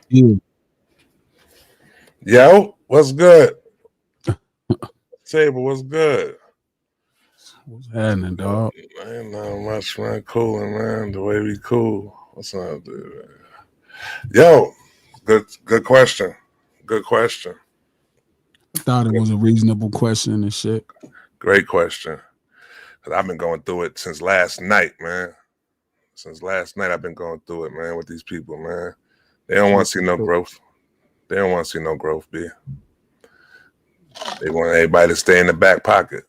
Yeah. Yo, what's good? Table, what's good? What's happening, dog? Ain't not much, man. Cooling, man. The way we cool. What's up, dude? Yo, good question. Good question. I thought it was a reasonable question and shit. Great question. Cause I've been going through it since last night, man. Since last night, I've been going through it, man, with these people, man. They don't want to see no growth. They don't want to see no growth, B. They want everybody to stay in the back pocket.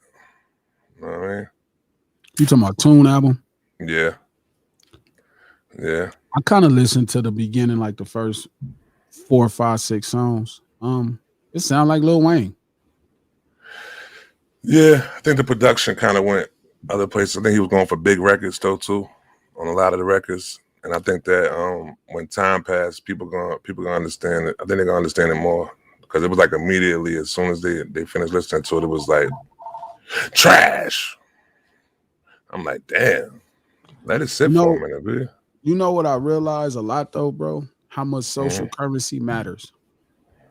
You know what I mean? You talking about Tune album? Yeah. Yeah. I kind of listened to the beginning, like the first 4, 5, 6 songs. It sounded like Lil Wayne. Yeah, I think the production kind of went other places. I think he was going for big records though too, on a lot of the records. And I think that when time passed, people gonna understand it. I think they're gonna understand it more because it was like immediately as soon as they finished listening to it, it was like trash. I'm like, damn, let it sit for a minute, dude. You know what I realized a lot though, bro? How much social currency matters.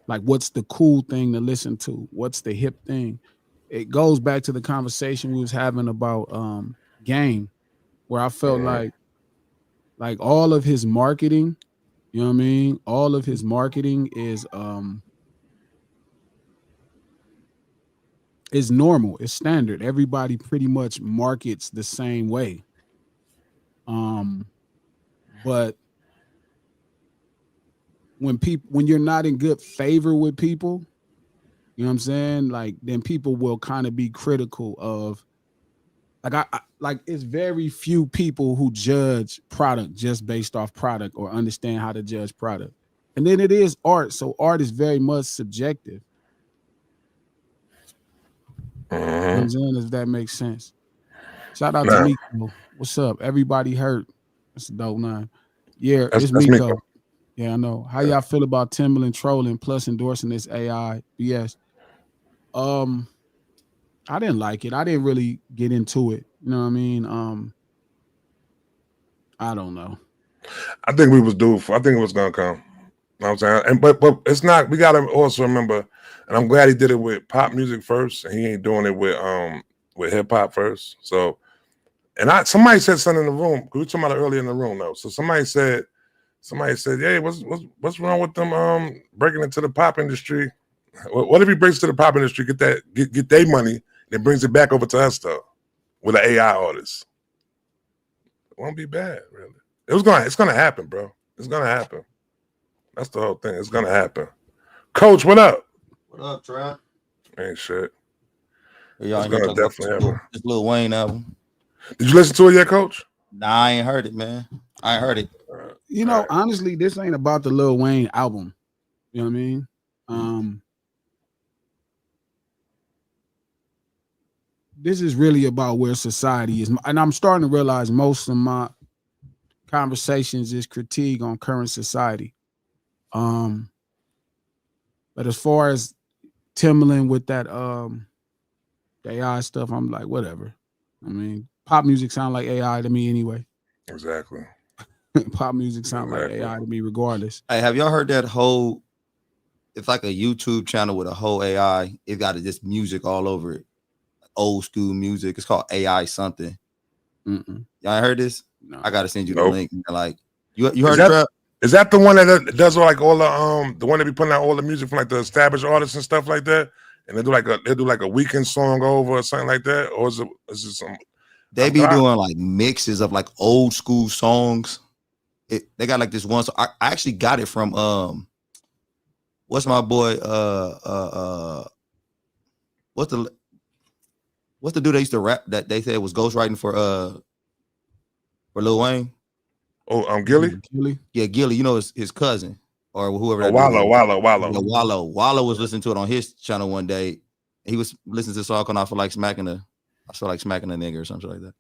Like, what's the cool thing to listen to? What's the hip thing? It goes back to the conversation we was having about Game, where I felt like all of his marketing, you know what I mean? All of his marketing is normal, it's standard. Everybody pretty much markets the same way. But when you're not in good favor with people, you know what I'm saying? Like, then people will kind of be critical of, like, I like, it's very few people who judge product just based off product or understand how to judge product. And then it is art, so art is very much subjective. You know what I'm saying? If that makes sense. Shout out to Miko. What's up? Everybody hurt. That's a dope name. Yeah, it's Miko. Yeah, I know. How y'all feel about Timbaland trolling plus endorsing this AI BS? I didn't like it. I didn't really get into it. You know what I mean? I don't know. I think we was due for. I think it was gonna come. You know what I'm saying? And but it's not. We gotta also remember, and I'm glad he did it with pop music first, and he ain't doing it with hip hop first. So, and somebody said something in the room. We were talking about it earlier in the room though. So somebody said, "Hey, what's wrong with them breaking into the pop industry? What if he breaks to the pop industry, get their money, then brings it back over to us though, with an AI artist? It won't be bad, really. It's gonna happen, bro. It's gonna happen. That's the whole thing. It's gonna happen. Coach, what up? What up, Trap? Ain't shit. Y'all ain't gonna talk about this Lil Wayne album. Did you listen to it yet, Coach? Nah, I ain't heard it, man. I ain't heard it. You know, honestly, this ain't about the Lil Wayne album. You know what I mean? This is really about where society is. And I'm starting to realize most of my conversations is critique on current society. But as far as Timbaland with that AI stuff, I'm like, whatever. I mean, pop music sound like AI to me anyway. Exactly. Pop music sound like AI to me regardless. Hey, have y'all heard that whole, it's like a YouTube channel with a whole AI. It got this music all over it. Old school music. It's called AI something. Y'all heard this? No. I gotta send you the link. Like, you heard it? Is that the one that does like all the one that be putting out all the music from like the established artists and stuff like that? And they do like a weekend song over or something like that? Or is it some? They be doing like mixes of like old school songs. They got like this one. So I actually got it from what's my boy? What's the dude that used to rap that they said was ghostwriting for Lil Wayne? Oh, Gilly? Yeah, Gilly. You know his cousin or whoever. Oh, Wallow. Yeah, Wallow was listening to it on his channel one day. He was listening to the song called I feel like smacking a nigga or something like that.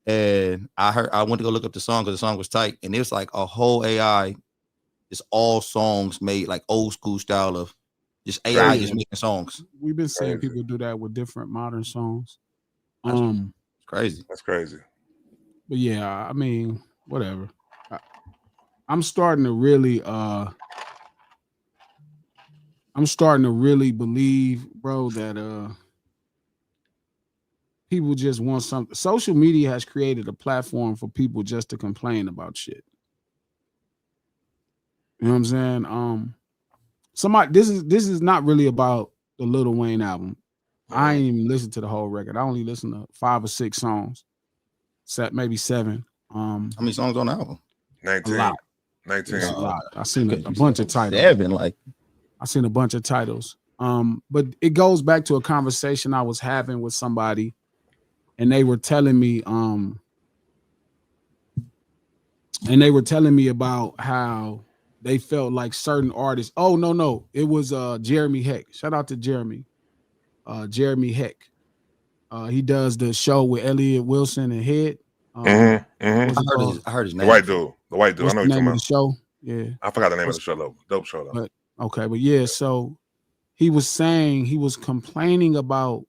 And I went to go look up the song because the song was tight, and it was like a whole AI. It's all songs made like old school style of just AI just making songs. We've been seeing people do that with different modern songs. It's crazy. That's crazy. But yeah, I mean, whatever. I'm starting to really I'm starting to really believe, bro, that people just want something. Social media has created a platform for people just to complain about shit. You know what I'm saying? Somebody, this is not really about the Lil Wayne album. I ain't even listened to the whole record. I only listened to 5 or 6 songs, maybe 7. How many songs on the album? 19. A lot. 19. It's a lot. I seen Okay, a bunch of titles. 7, like I seen a bunch of titles. But it goes back to a conversation I was having with somebody, and they were telling me, about how they felt like certain artists. Oh no, it was Jeremy Heck. Shout out to Jeremy. Jeremy Heck. He does the show with Elliot Wilson and Head. What's it called? I heard his The name. white dude. The white dude. What's I know the you're name talking of the about. show? Yeah. I forgot the name of the show though. Dope show though. But okay, but yeah, so he was saying he was complaining about,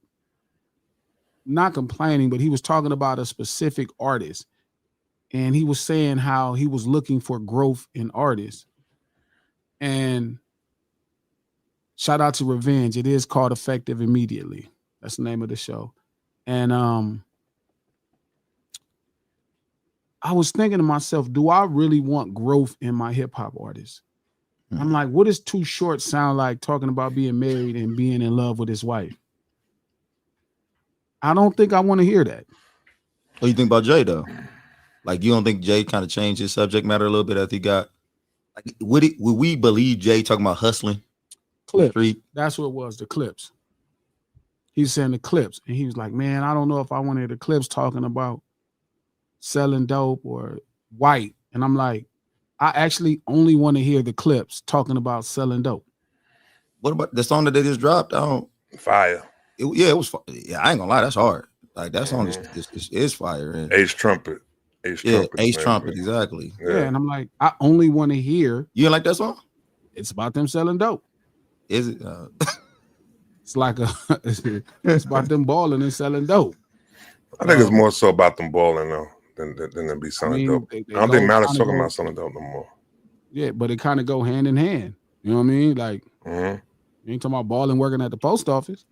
not complaining, but he was talking about a specific artist. And he was saying how he was looking for growth in artists. And shout out to Revenge. It is called Effective Immediately. That's the name of the show. And I was thinking to myself, do I really want growth in my hip hop artists? I'm like, what does Too Short sound like talking about being married and being in love with his wife? I don't think I want to hear that. What do you think about Jay though? Like, you don't think Jay kind of changed his subject matter a little bit after he got? Like, would we believe Jay talking about hustling? Clips. Street? That's what it was. The clips. He was saying the clips, and he was like, "Man, I don't know if I want to hear the clips talking about selling dope or white." And I'm like, I actually only want to hear the clips talking about selling dope. What about the song that they just dropped? Fire. It was. Yeah, I ain't gonna lie, that's hard. Like, that song is fire. And Ace Trumpet. Ace Trumpet, exactly. Yeah, and I'm like, I only want to hear. You didn't like that song? It's about them selling dope. Is it? It's like it's about them balling and selling dope. I think it's more so about them balling though than them be selling dope. I don't think Malle's talking about selling dope no more. Yeah, but it kind of go hand in hand. You know what I mean? Like, you ain't talking about balling working at the post office.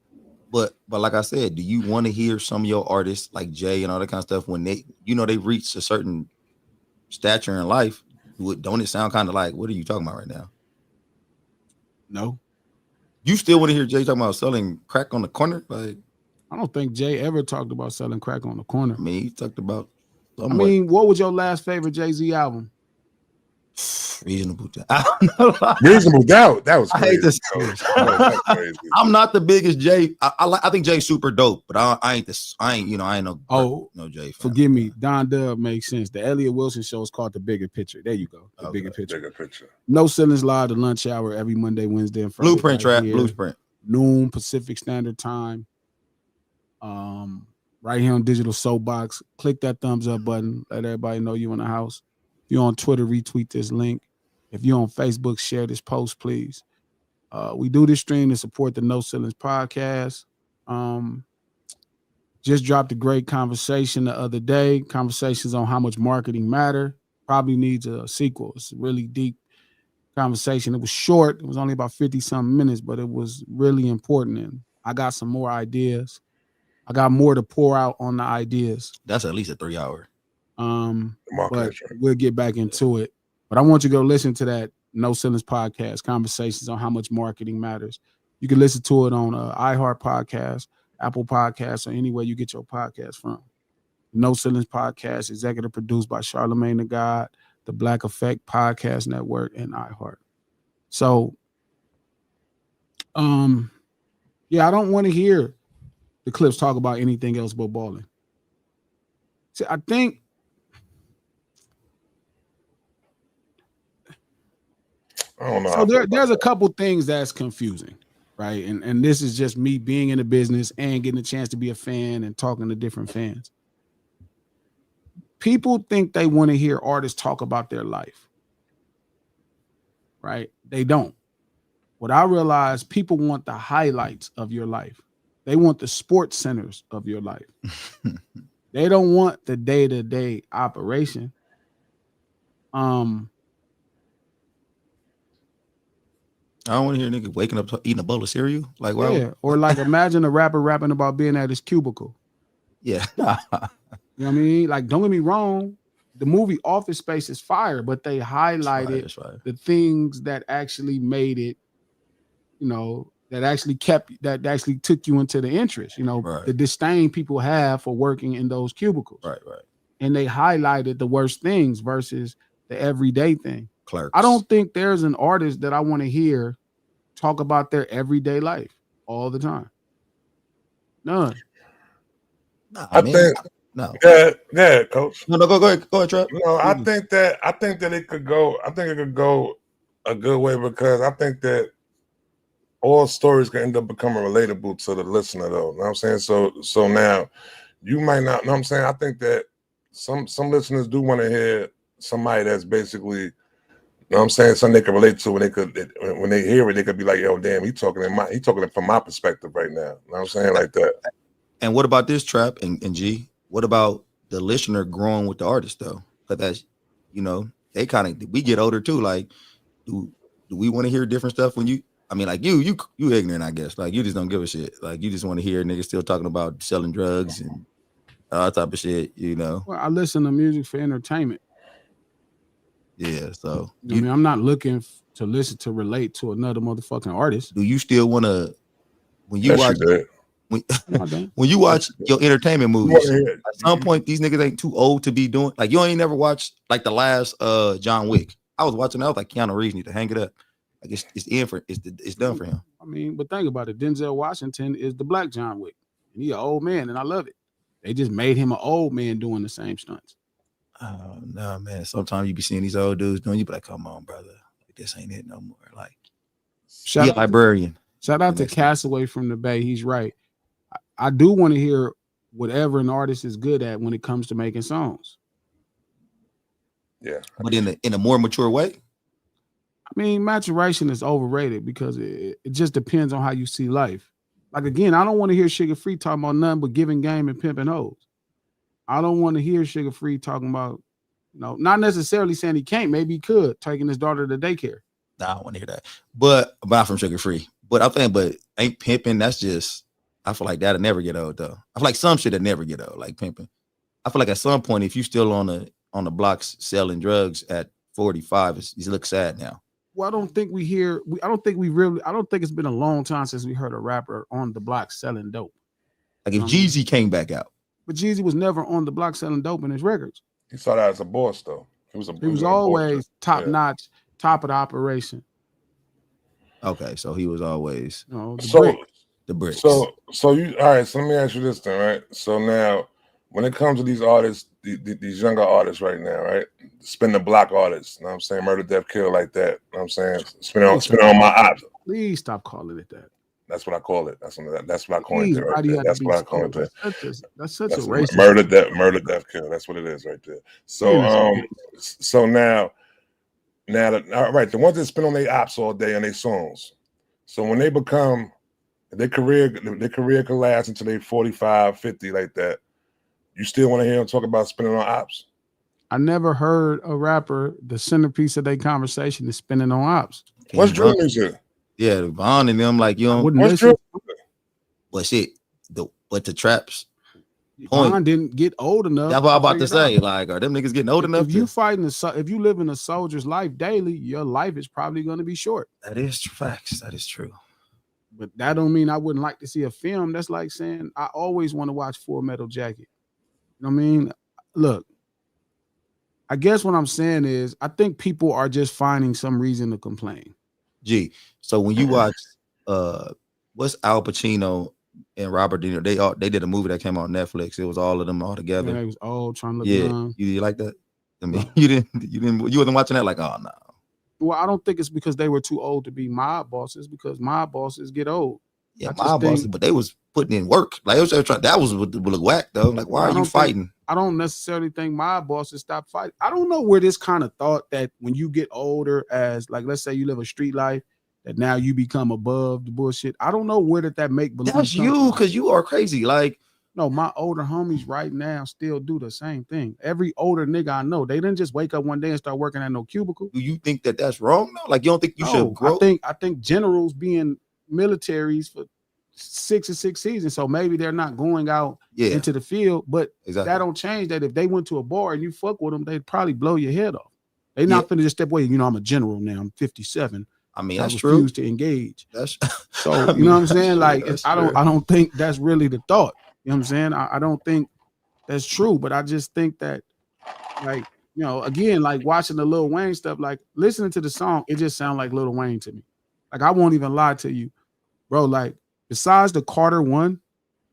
But like I said, do you want to hear some of your artists like Jay and all that kind of stuff when they reached a certain stature in life? Don't it sound kind of like, what are you talking about right now? No. You still want to hear Jay talking about selling crack on the corner? Like, I don't think Jay ever talked about selling crack on the corner. I mean, he talked about. I mean, what was your last favorite Jay-Z album? Reasonable Doubt. I don't know. Reasonable Doubt. That was crazy. I hate this. Crazy. I'm not the biggest Jay. I think Jay's super dope, but I ain't no Jay fan. Forgive me. Don Dub makes sense. The Elliot Wilson show is called The Bigger Picture. There you go. The Bigger Picture. Bigger Picture. No Ceilings Live, the lunch hour every Monday, Wednesday, and Friday. Blueprint track. Blueprint. Noon Pacific Standard Time. Right here on Digital Soapbox. Click that thumbs up button. Let everybody know you in the house. If you're on Twitter, retweet this link. If you're on Facebook, share this post, please. We do this stream to support the No Ceilings podcast. Just dropped a great conversation the other day. Conversations on how much marketing matter. Probably needs a sequel. It's a really deep conversation. It was short. It was only about 50-something minutes, but it was really important. And I got some more ideas. I got more to pour out on the ideas. That's at least a 3-hour. But we'll get back into it. But I want you to go listen to that No Ceilings podcast, Conversations on How Much Marketing Matters. You can listen to it on iHeart Podcast, Apple Podcasts, or anywhere you get your podcast from. No Ceilings podcast, executive produced by Charlemagne the God, the Black Effect Podcast Network, and iHeart. So, yeah, I don't want to hear the clips talk about anything else but balling. See, I think I don't know. So there's a couple things that's confusing, right? And this is just me being in the business and getting a chance to be a fan and talking to different fans. People think they want to hear artists talk about their life, right? They don't. What I realize, people want the highlights of your life. They want the sports centers of your life. They don't want the day-to-day operation. I don't want to hear niggas waking up eating a bowl of cereal. Like, why? Yeah, or like imagine a rapper rapping about being at his cubicle. Yeah. You know what I mean? Like, don't get me wrong, the movie Office Space is fire, but they highlighted That's right. the things that actually made it, you know, that actually took you into the interest, you know, Right. the disdain people have for working in those cubicles. Right. And they highlighted the worst things versus the everyday thing. Clerks. I don't think there's an artist that I want to hear talk about their everyday life all the time. None. Nah, I man. think. No. Yeah, coach. No, go ahead, Trap. No, I think that it could go. I think it could go a good way because I think that all stories can end up becoming relatable to the listener, though. You know what I'm saying? So now you might not. Know what I'm saying? I think that some listeners do want to hear somebody that's basically, you know what I'm saying, something they can relate to when they hear it, they could be like, yo, damn, he talking from my perspective right now. You know what I'm saying? Like that. And what about this, Trap and G? What about the listener growing with the artist though? Because that's, you know, we get older too. Like, do we want to hear different stuff when you? I mean, like you ignorant, I guess. Like you just don't give a shit. Like you just want to hear niggas still talking about selling drugs and all that type of shit. You know. Well, I listen to music for entertainment. Yeah. So I mean, I'm not looking to listen to relate to another motherfucking artist. Do you still want to when you Yes, watch? You when you watch your entertainment movies, at some point these niggas ain't too old to be doing. Like you ain't never watched like the last John Wick. I was watching that. I was like, Keanu Reeves need to hang it up. Like it's done for him. I mean, but think about it. Denzel Washington is the black John Wick, and he an old man, and I love it. They just made him an old man doing the same stunts. Oh no, man. Sometimes you be seeing these old dudes doing. You be like, come on, brother, this ain't it no more. Like, be a librarian. Shout out to Castaway from the Bay. He's right. I do want to hear whatever an artist is good at when it comes to making songs. Yeah, but in a more mature way. I mean, maturation is overrated because it just depends on how you see life. Like again, I don't want to hear Sugar Free talking about nothing but giving game and pimping hoes. I don't want to hear Sugar Free talking about, you know, not necessarily saying he can't. Maybe he could taking his daughter to daycare. Nah, I don't want to hear that. But not from Sugar Free. But I'm saying, but ain't pimping. That's just. I feel like that'll never get old though. I feel like some shit that never get old, like pimping. I feel like at some point, if you still on the blocks selling drugs at 45, you look sad now. Well, I don't think I don't think it's been a long time since we heard a rapper on the block selling dope. Like if Jeezy came back out. But Jeezy was never on the block selling dope in his records. He saw that as a boss though. He was always top notch, top of the operation. Okay, so he was always the brick. So you all right? So let me ask you this then, right? So now, when it comes to these artists, these younger artists right now, right? Spin the block artists, you know what I'm saying? Murder, death, kill like that. You know what I'm saying? Spin on my ops. Please stop calling it that. That's what I call it. That's what I call it. Right there. That's what I call it. That's such a racist. Murder, death, kill. That's what it is right there. So so now all right, the ones that spin on their ops all day on their songs. So when they become their career can last until they 45, 50 like that. You still want to hear them talk about spinning on ops? I never heard a rapper, the centerpiece of their conversation is spinning on ops. What's drill music? Yeah, Vaughn and them like you don't. What's drill? But shit, but the traps. Vaughn didn't get old enough. That's what I'm about to say. Like, are them niggas getting old enough? If you live in a soldier's life daily, your life is probably going to be short. That is facts. That is true. But that don't mean I wouldn't like to see a film. That's like saying I always want to watch Full Metal Jacket. You know what I mean? Look, I guess what I'm saying is I think people are just finding some reason to complain. Gee, so when you watch what's Al Pacino and Robert De Niro, they did a movie that came on Netflix. It was all of them all together. Yeah, it was all trying to look young. You like that? I mean, you wasn't watching that like, oh no. Well, I don't think it's because they were too old to be mob bosses, because mob bosses get old. Yeah, mob bosses, but they was putting in work. Like that was what look whack though. Like, why are you fighting? I don't necessarily think mob bosses stop fighting. I don't know where this kind of thought that when you get older, as like let's say you live a street life, that now you become above the bullshit. I don't know where that make believe. That's you, because you are crazy. Like No, my older homies right now still do the same thing. Every older nigga I know, they didn't just wake up one day and start working at no cubicle. Do you think that that's wrong? No, like you don't think you should No, grow? I think generals being militaries for 6 or 6 seasons, so maybe they're not going out Yeah, into the field, but exactly. that don't change that if they went to a bar and you fuck with them, they'd probably blow your head off. They Yeah. not finna just step away. You know, I'm a general now. I'm 57. I mean, I that's refuse true. to engage. That's So I you mean, know what I'm that's saying? true. Like That's I true. don't think that's really the thought. You know what I'm saying? I don't think that's true, but I just think that, like, you know, again, like watching the Lil Wayne stuff, like listening to the song, it just sounds like Lil Wayne to me. Like I won't even lie to you, bro. Like besides the Carter one,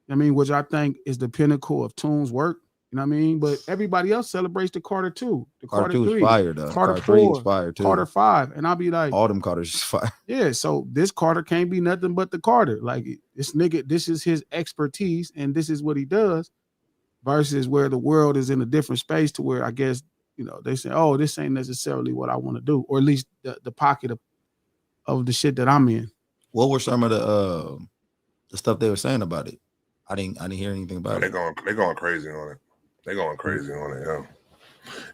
I mean, which I think is the pinnacle of Tune's work. You know what I mean? But everybody else celebrates the Carter 2, the Carter Carter 2 is 3, fire though. Carter Carter 3 is 4, fire too. Carter 5. And I'll be like, all them Carters is fire. yeah, so this Carter can't be nothing but the Carter. Like this nigga, this is his expertise and this is what he does, versus where the world is in a different space to where I guess, you know, they say, oh, this ain't necessarily what I want to do, or at least the pocket of the shit that I'm in. What were some of the stuff they were saying about it? I didn't hear anything about They're it. going crazy on it. They're going crazy on it, yeah.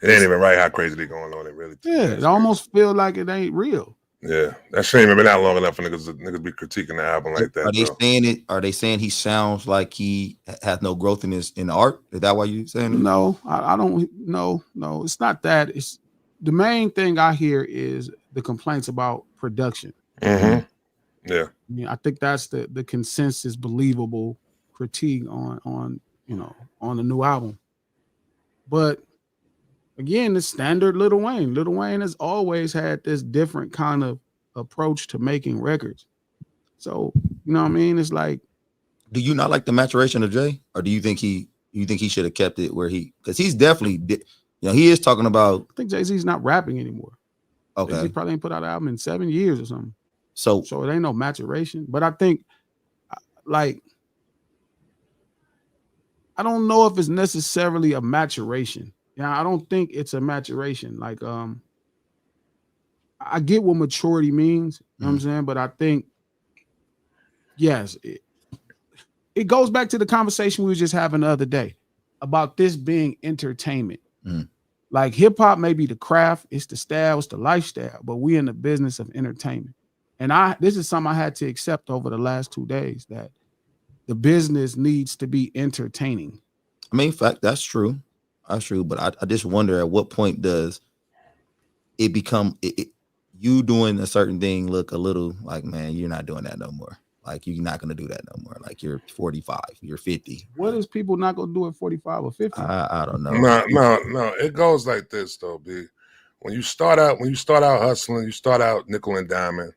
It ain't even right how crazy they going on it, really. Yeah, it almost feel like it ain't real. Yeah, that shame ain't been out long enough for niggas be critiquing the album like that. Are they saying it? Are they saying he sounds like he has no growth in his art? Is that why you saying it? No, I don't. No, it's not that. It's the main thing I hear is the complaints about production. Mm-hmm. Yeah, I mean, I think that's the consensus, believable critique on you know, on the new album. But again, the standard Lil Wayne. Lil Wayne has always had this different kind of approach to making records. So, you know what I mean? It's like, do you not like the maturation of Jay, or do you think he should have kept it where because he's definitely, you know, he is talking about. I think Jay-Z's not rapping anymore. Okay, Jay-Z probably ain't put out an album in 7 years or something. So it ain't no maturation. But I think, like, I don't know if it's necessarily a maturation. Yeah, I don't think it's a maturation. Like, I get what maturity means. You know what I'm saying? But I think, yes, it goes back to the conversation we were just having the other day about this being entertainment. Like hip hop may be the craft, it's the style, it's the lifestyle, but we in the business of entertainment. And this is something I had to accept over the last 2 days, that the business needs to be entertaining. I mean, in fact, that's true. That's true. But I just wonder at what point does it become you doing a certain thing look a little like, man, you're not doing that no more. Like you're not gonna do that no more. Like you're 45, you're 50. What is people not gonna do at 45 or 50? I don't know. No. It goes like this though, B. When you start out hustling, you start out nickel and diamond.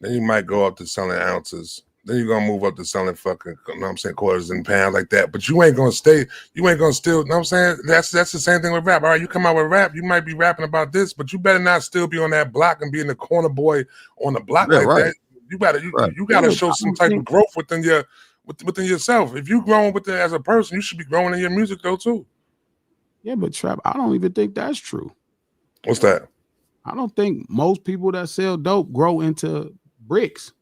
Then you might go up to selling ounces. Then you're gonna move up to selling fucking, you know what I'm saying, quarters and pounds like that. But you ain't gonna still, you know what I'm saying? That's the same thing with rap. All right, you come out with rap, you might be rapping about this, but you better not still be on that block and be in the corner boy on the block that. You gotta show some type of growth within yourself. If you growing within as a person, you should be growing in your music though too. Yeah, but Trap, I don't even think that's true. What's that? I don't think most people that sell dope grow into bricks.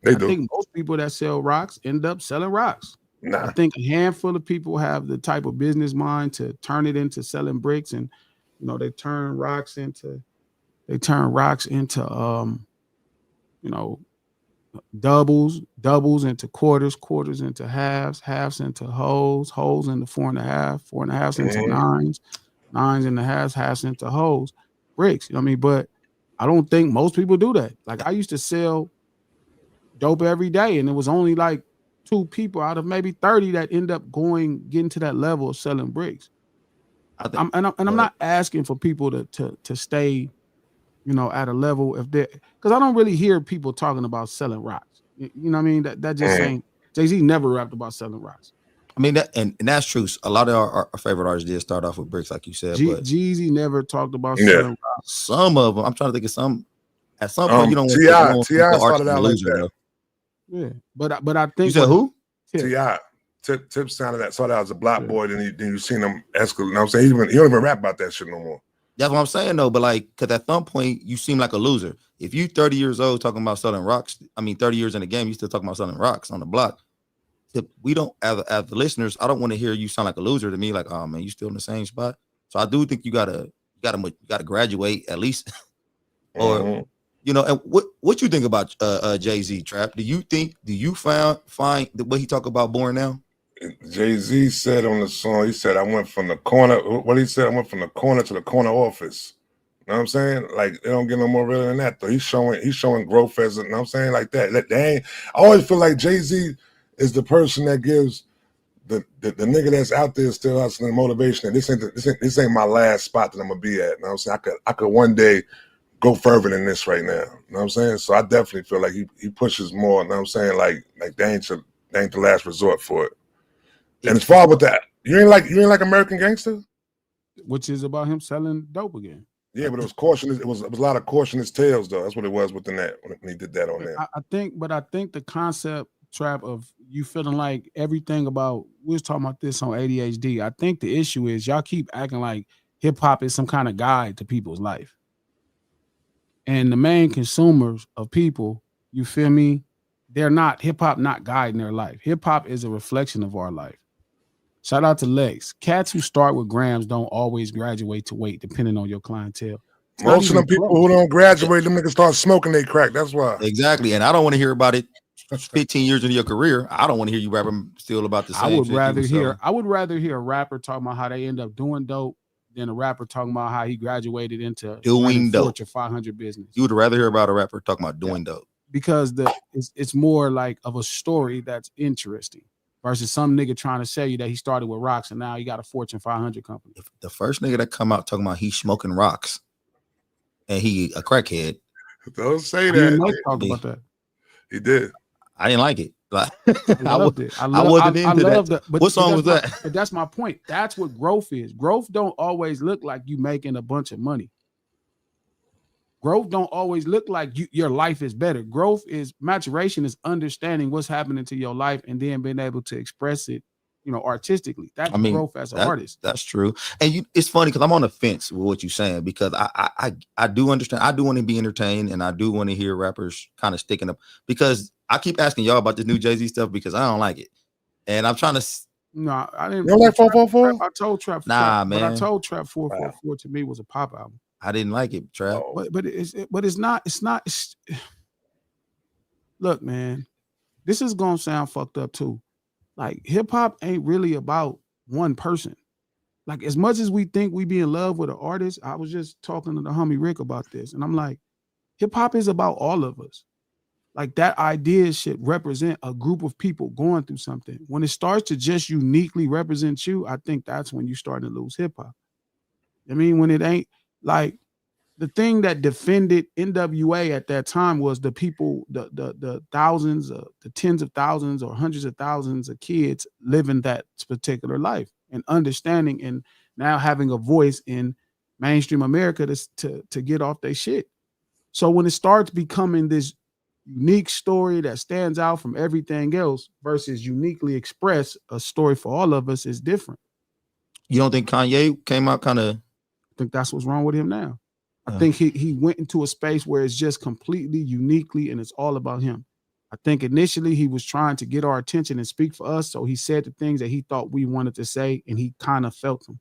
I think most people that sell rocks end up selling rocks. Nah. I think a handful of people have the type of business mind to turn it into selling bricks, and you know, they turn rocks into you know, doubles into quarters into halves into holes into 4.5, 4.5 into nines into halves into holes, bricks. You know what I mean? But I don't think most people do that. Like I used to sell dope every day, and it was only like 2 people out of maybe 30 that end up getting to that level of selling bricks. I'm not asking for people to stay, you know, at a level if they, because I don't really hear people talking about selling rocks. You know what I mean? That just ain't. Jay-Z never rapped about selling rocks. I mean that, and that's true. A lot of our favorite artists did start off with bricks, like you said. But Jeezy never talked about selling rocks. Some of them, I'm trying to think of some. At some point, you don't want T.I. started out like that. Yeah, but I think you said who? T.I. Tip sounded that started out as a block boy, then you seen him escalate. You know what I'm saying? He don't even rap about that shit no more. That's what I'm saying though. But like, because at some point you seem like a loser. If you 30 years old talking about selling rocks, I mean 30 years in the game, you still talking about selling rocks on the block. we don't, as the listeners, I don't want to hear you sound like a loser to me. Like, oh man, you still in the same spot. So I do think you gotta graduate at least, or and what you think about Jay-Z, Trap? Do you find the way he talk about Born Now? Jay-Z said on the song, he said, I went from the corner. What he said, I went from the corner to the corner office. You know what I'm saying? Like, they don't get no more real than that, though. He's showing growth as, you know what I'm saying? Like that. I always feel like Jay-Z is the person that gives the nigga that's out there still hustling motivation. And this ain't my last spot that I'm gonna be at. You know what I'm saying? I could one day go further than this right now. You know what I'm saying? So I definitely feel like he pushes more. You know what I'm saying? Like they ain't the last resort for it. And as far with that, you ain't like American Gangster, which is about him selling dope again. Yeah, but it was cautionous. It was a lot of cautionous tales, though. That's what it was within that when he did that on there. I think the concept, Trap, of you feeling like everything about, we was talking about this on ADHD. I think the issue is y'all keep acting like hip hop is some kind of guide to people's life, and the main consumers of people, you feel me? They're not, hip hop not guiding their life. Hip hop is a reflection of our life. Shout out to Lex. Cats who start with grams don't always graduate to weight, depending on your clientele. Most of them people who don't graduate, them niggas start smoking they crack. That's why. Exactly. And I don't want to hear about it 15 years into your career. I don't want to hear you rapping still about the same. I would rather hear a rapper talking about how they end up doing dope than a rapper talking about how he graduated into doing dope. Fortune 500 business. You would rather hear about a rapper talking about doing dope. Because it's more like of a story that's interesting. Versus some nigga trying to sell you that he started with rocks and now he got a Fortune 500 company. The first nigga that come out talking about he's smoking rocks and he a crackhead. Don't say that. Talk about that. He did. I didn't like it. Like, I loved it. I wasn't into that. What song was that? But that's my point. That's what growth is. Growth don't always look like you making a bunch of money. Growth don't always look like your life is better. Growth is maturation, is understanding what's happening to your life and then being able to express it, artistically. That's growth as an artist. That's true. And it's funny because I'm on the fence with what you're saying, because I do understand. I do want to be entertained and I do want to hear rappers kind of sticking up, because I keep asking y'all about this new Jay-Z stuff because I don't like it. And I'm trying to. No, I didn't. You don't like 444? I told Trap. Nah, man. But I told Trap 444 to me was a pop album. I didn't like it, Trap. But it's not. Look, man, this is gonna sound fucked up too. Like, hip hop ain't really about one person. Like, as much as we think we be in love with an artist, I was just talking to the homie Rick about this, and I'm like, hip hop is about all of us. Like, that idea should represent a group of people going through something. When it starts to just uniquely represent you, I think that's when you start to lose hip hop. I mean, when it ain't. Like, the thing that defended NWA at that time was the people, the thousands, the tens of thousands or hundreds of thousands of kids living that particular life and understanding and now having a voice in mainstream America to get off their shit. So when it starts becoming this unique story that stands out from everything else versus uniquely express a story for all of us, is different. You don't think Kanye came out kind of? I think that's what's wrong with him now. I think he went into a space where it's just completely uniquely and it's all about him. I think initially he was trying to get our attention and speak for us. So he said the things that he thought we wanted to say and he kind of felt them.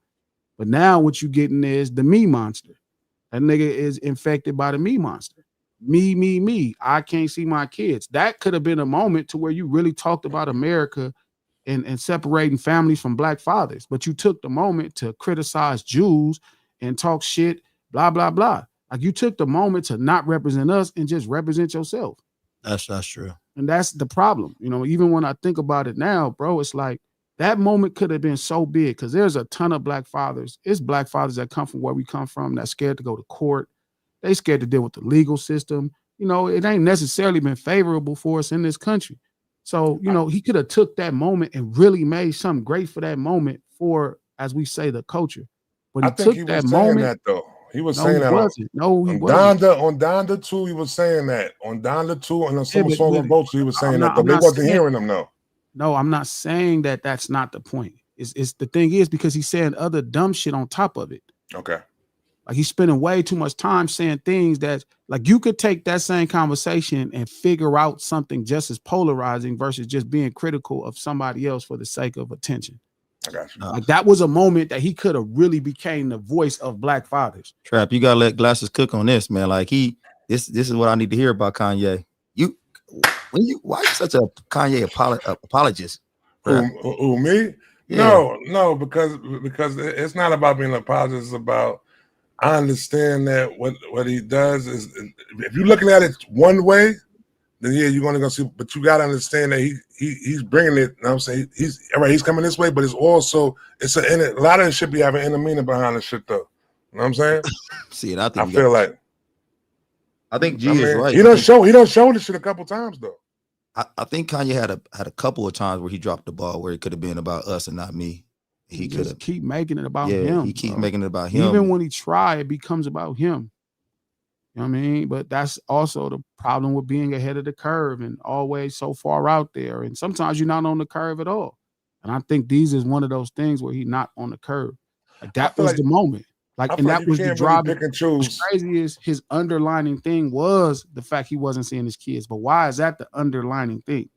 But now what you're getting is the me monster. That nigga is infected by the me monster. Me. I can't see my kids. That could have been a moment to where you really talked about America and separating families from black fathers. But you took the moment to criticize Jews and talk shit, blah, blah, blah. Like, you took the moment to not represent us and just represent yourself. That's true. And that's the problem. Even when I think about it now, bro, it's like that moment could have been so big because there's a ton of black fathers. It's black fathers that come from where we come from that's scared to go to court. They scared to deal with the legal system. It ain't necessarily been favorable for us in this country. So, he could have took that moment and really made something great for that moment for, as we say, the culture. But I think he was saying that, though. He was saying that. He wasn't. On Donda 2, he was saying that. On Donda 2 and on some song on both, he was saying that. But they wasn't hearing him, though. No, I'm not saying that that's not the point. It's the thing is because he's saying other dumb shit on top of it. Okay. Like he's spending way too much time saying things that like you could take that same conversation and figure out something just as polarizing versus just being critical of somebody else for the sake of attention. I got you. Like that was a moment that he could have really became the voice of Black fathers. Trap, you gotta let Glasses cook on this, man. Like this is what I need to hear about Kanye. Why are you such a Kanye apologist? Who me? Yeah. No, because it's not about being an apologist. It's about I understand that what he does is if you're looking at it one way, then yeah, you're gonna see. But you gotta understand that he's bringing it. You know what I'm saying he's all right. He's coming this way, but it's also a lot of it should be having inner meaning behind the shit though. You know what I'm saying? See, I feel like I think G is right. He don't show this shit a couple times though. I think Kanye had a couple of times where he dropped the ball where it could have been about us and not me. He could keep making it about him. He keeps making it about him. Even when he try, it becomes about him. You know what I mean? But that's also the problem with being ahead of the curve and always so far out there. And sometimes you're not on the curve at all. And I think these is one of those things where he's not on the curve. Like that was the moment. Like, and that was the drive. What's crazy is his underlining thing was the fact he wasn't seeing his kids. But why is that the underlining thing?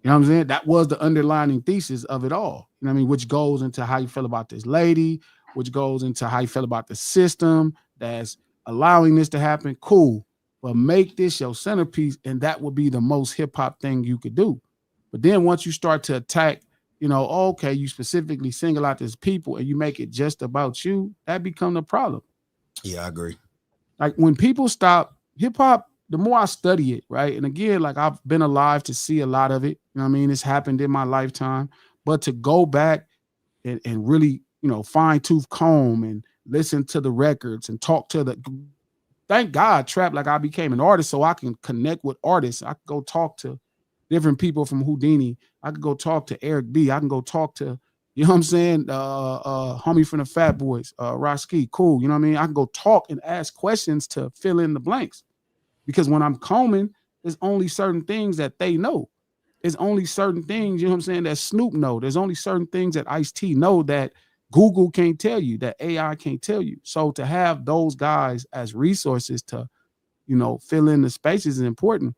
You know what I'm saying? That was the underlining thesis of it all. You know what I mean? Which goes into how you feel about this lady, which goes into how you feel about the system that's allowing this to happen. Cool. But make this your centerpiece, and that would be the most hip-hop thing you could do. But then once you start to attack, you know, okay, you specifically single out this people and you make it just about you, that becomes a problem. Yeah, I agree. Like when people stop hip-hop, the more I study it, right? And again, like I've been alive to see a lot of it. You know what I mean? It's happened in my lifetime. But to go back and really, you know, fine-tooth comb and listen to the records and talk to thank God, Trap, like I became an artist so I can connect with artists. I could go talk to different people from Houdini. I could go talk to Eric B. I can go talk to, you know what I'm saying? Homie from the Fat Boys, Roski, cool. You know what I mean? I can go talk and ask questions to fill in the blanks. Because when I'm combing, there's only certain things that they know. There's only certain things, you know what I'm saying, that Snoop know. There's only certain things that Ice-T know that Google can't tell you, that AI can't tell you. So to have those guys as resources to, you know, fill in the spaces is important.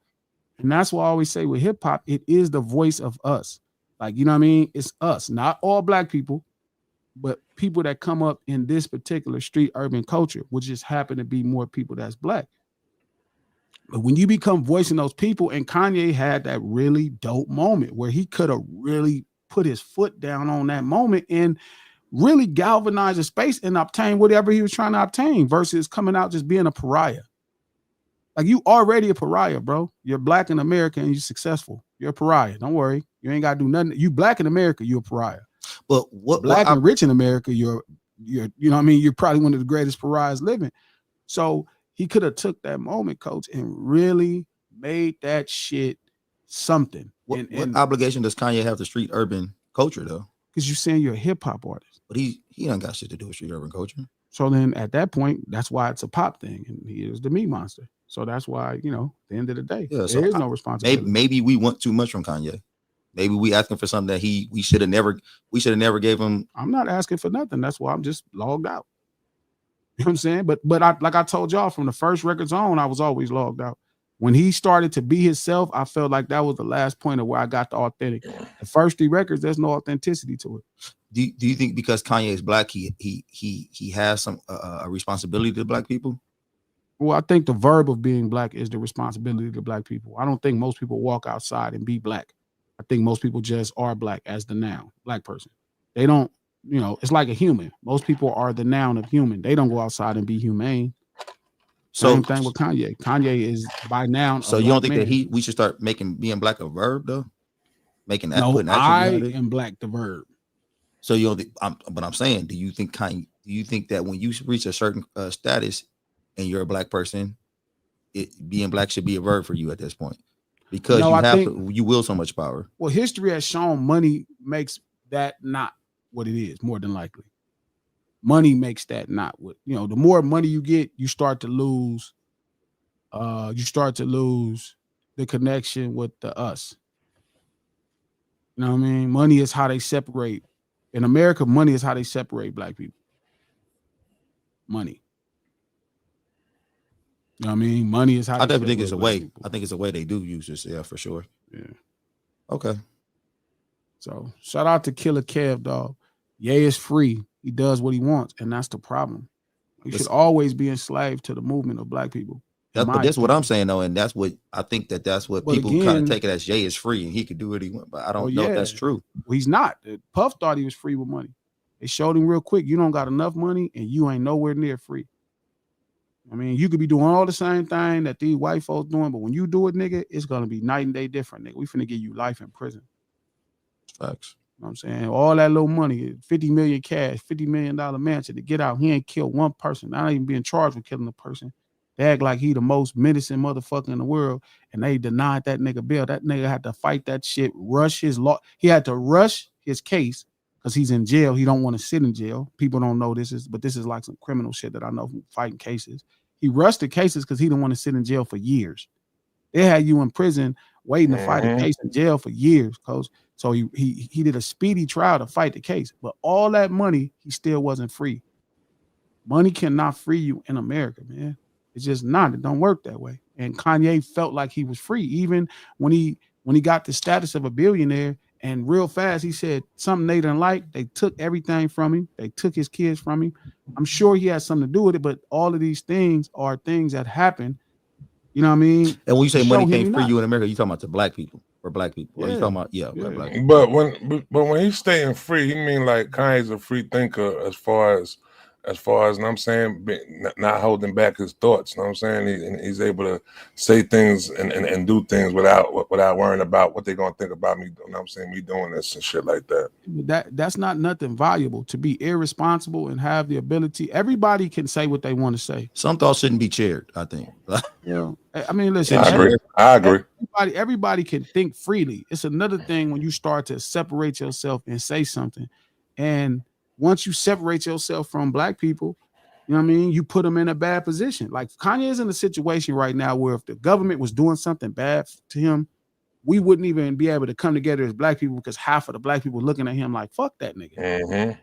And that's why I always say with hip hop, it is the voice of us. Like, you know what I mean? It's us, not all Black people, but people that come up in this particular street urban culture, which just happen to be more people that's Black. But when you become voicing those people, and Kanye had that really dope moment where he could have really put his foot down on that moment and really galvanize a space and obtain whatever he was trying to obtain versus coming out just being a pariah. Like you already a pariah, bro. You're Black in America and you're successful. You're a pariah. Don't worry. You ain't got to do nothing. You Black in America, you're a pariah. But what Black and rich in America, you're you know what I mean? You're probably one of the greatest pariahs living. So he could have took that moment, coach, and really made that shit something. What obligation does Kanye have to street urban culture though? Because you're saying you're a hip hop artist. But he don't got shit to do with street urban culture. So then at that point, that's why it's a pop thing. And he is the me monster. So that's why, you know, at the end of the day, there is no responsibility. Maybe we want too much from Kanye. Maybe we asking for something that we should have never gave him. I'm not asking for nothing. That's why I'm just logged out. You know what I'm saying? But I, like I told y'all, from the first records on, I was always logged out. When he started to be himself, I felt like that was the last point of where I got the authentic. The first 3 records, there's no authenticity to it. Do you think because Kanye is Black, he has some a responsibility to Black people? Well, I think the verb of being Black is the responsibility to Black people. I don't think most people walk outside and be Black. I think most people just are Black as the noun, Black person. They don't, you know, it's like a human. Most people are the noun of human. They don't go outside and be humane. Same thing with Kanye. Kanye is by noun. So you don't think that we should start making being Black a verb though? Making that. No, I am Black the verb. So you don't. But I'm saying, do you think that when you reach a certain status and you're a Black person, being Black should be a verb for you at this point? Because you wield so much power. Well, history has shown money makes that not what it is, more than likely. Money makes that not what, you know, the more money you get, you start to lose the connection with the us. You know what I mean? Money is how they separate. In America, money is how they separate Black people. money. You know what I mean? Money is how I they definitely think it's a separate black way. people. I think it's a way they do use this. Yeah, for sure. Yeah. Okay. So shout out to Killer Kev, dog. Ye is free. He does what he wants, and that's the problem. You should always be enslaved to the movement of black people. But that's what I'm saying though, and that's what I think that's what But people again, kind of take it as. Jay is free and he could do what he wants, but I don't know if that's true. Well, he's not. Puff thought he was free with money. They showed him real quick. You don't got enough money, and you ain't nowhere near free. I mean, you could be doing all the same thing that these white folks doing, but when you do it, nigga, it's gonna be night and day different, nigga. We finna give you life in prison. Facts. You know what I'm saying? All that little money, 50 million cash, $50 million mansion to get out. He ain't killed one person. Not even being charged with killing a person. They act like he the most menacing motherfucker in the world, and they denied that nigga bail. That nigga had to fight that shit, rush his law. He had to rush his case because he's in jail. He don't want to sit in jail. People don't know this is like some criminal shit that I know from fighting cases. He rushed the cases because he didn't want to sit in jail for years. They had you in prison waiting to fight a case in jail for years, coach. So he did a speedy trial to fight the case, but all that money, he still wasn't free. Money cannot free you in America, man. It's just not. It don't work that way. And Kanye felt like he was free, even when he got the status of a billionaire. And real fast, he said something they didn't like. They took everything from him. They took his kids from him. I'm sure he had something to do with it, but all of these things are things that happen. You know what I mean? And when you say money can't free you in America, you talking about the black people or black people? Or you talking about black people? But when he's staying free, he mean like Kanye's a free thinker as far as you know what I'm saying, not holding back his thoughts. You know what I'm saying? He's able to say things and do things without worrying about what they're gonna think about me. You know what I'm saying? Me doing this and shit like that. That's not nothing valuable. To be irresponsible and have the ability. Everybody can say what they want to say. Some thoughts shouldn't be shared, I think. I mean, listen. I agree. Everybody can think freely. It's another thing when you start to separate yourself and say something, and once you separate yourself from black people, you know what I mean? You put them in a bad position. Like Kanye is in a situation right now where if the government was doing something bad to him, we wouldn't even be able to come together as black people because half of the black people looking at him like, fuck that nigga. Mm-hmm.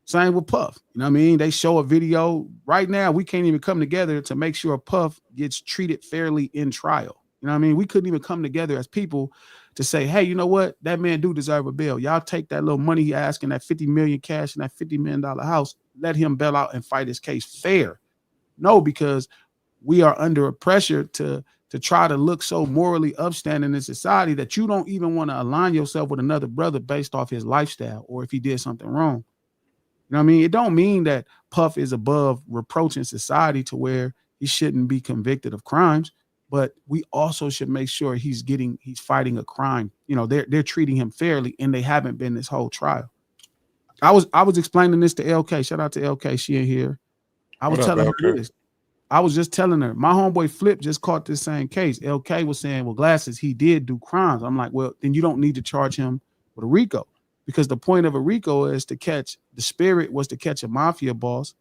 Same with Puff. You know what I mean? They show a video right now. We can't even come together to make sure Puff gets treated fairly in trial. You know what I mean? We couldn't even come together as people to say, hey, you know what? That man do deserve a bail. Y'all take that little money he asking, that 50 million cash and that $50 million house, let him bail out and fight his case fair. No, because we are under a pressure to try to look so morally upstanding in society that you don't even want to align yourself with another brother based off his lifestyle or if he did something wrong. You know what I mean? It don't mean that Puff is above reproaching society to where he shouldn't be convicted of crimes, but we also should make sure he's fighting a crime. You know, they're treating him fairly, and they haven't been this whole trial. I was explaining this to LK. Shout out to LK. She in here. I was telling her this. I was just telling her, my homeboy Flip just caught this same case. LK was saying, well, Glasses, he did do crimes. I'm like, well, then you don't need to charge him with a RICO. Because the point of a RICO is to catch, the spirit was to catch a mafia boss,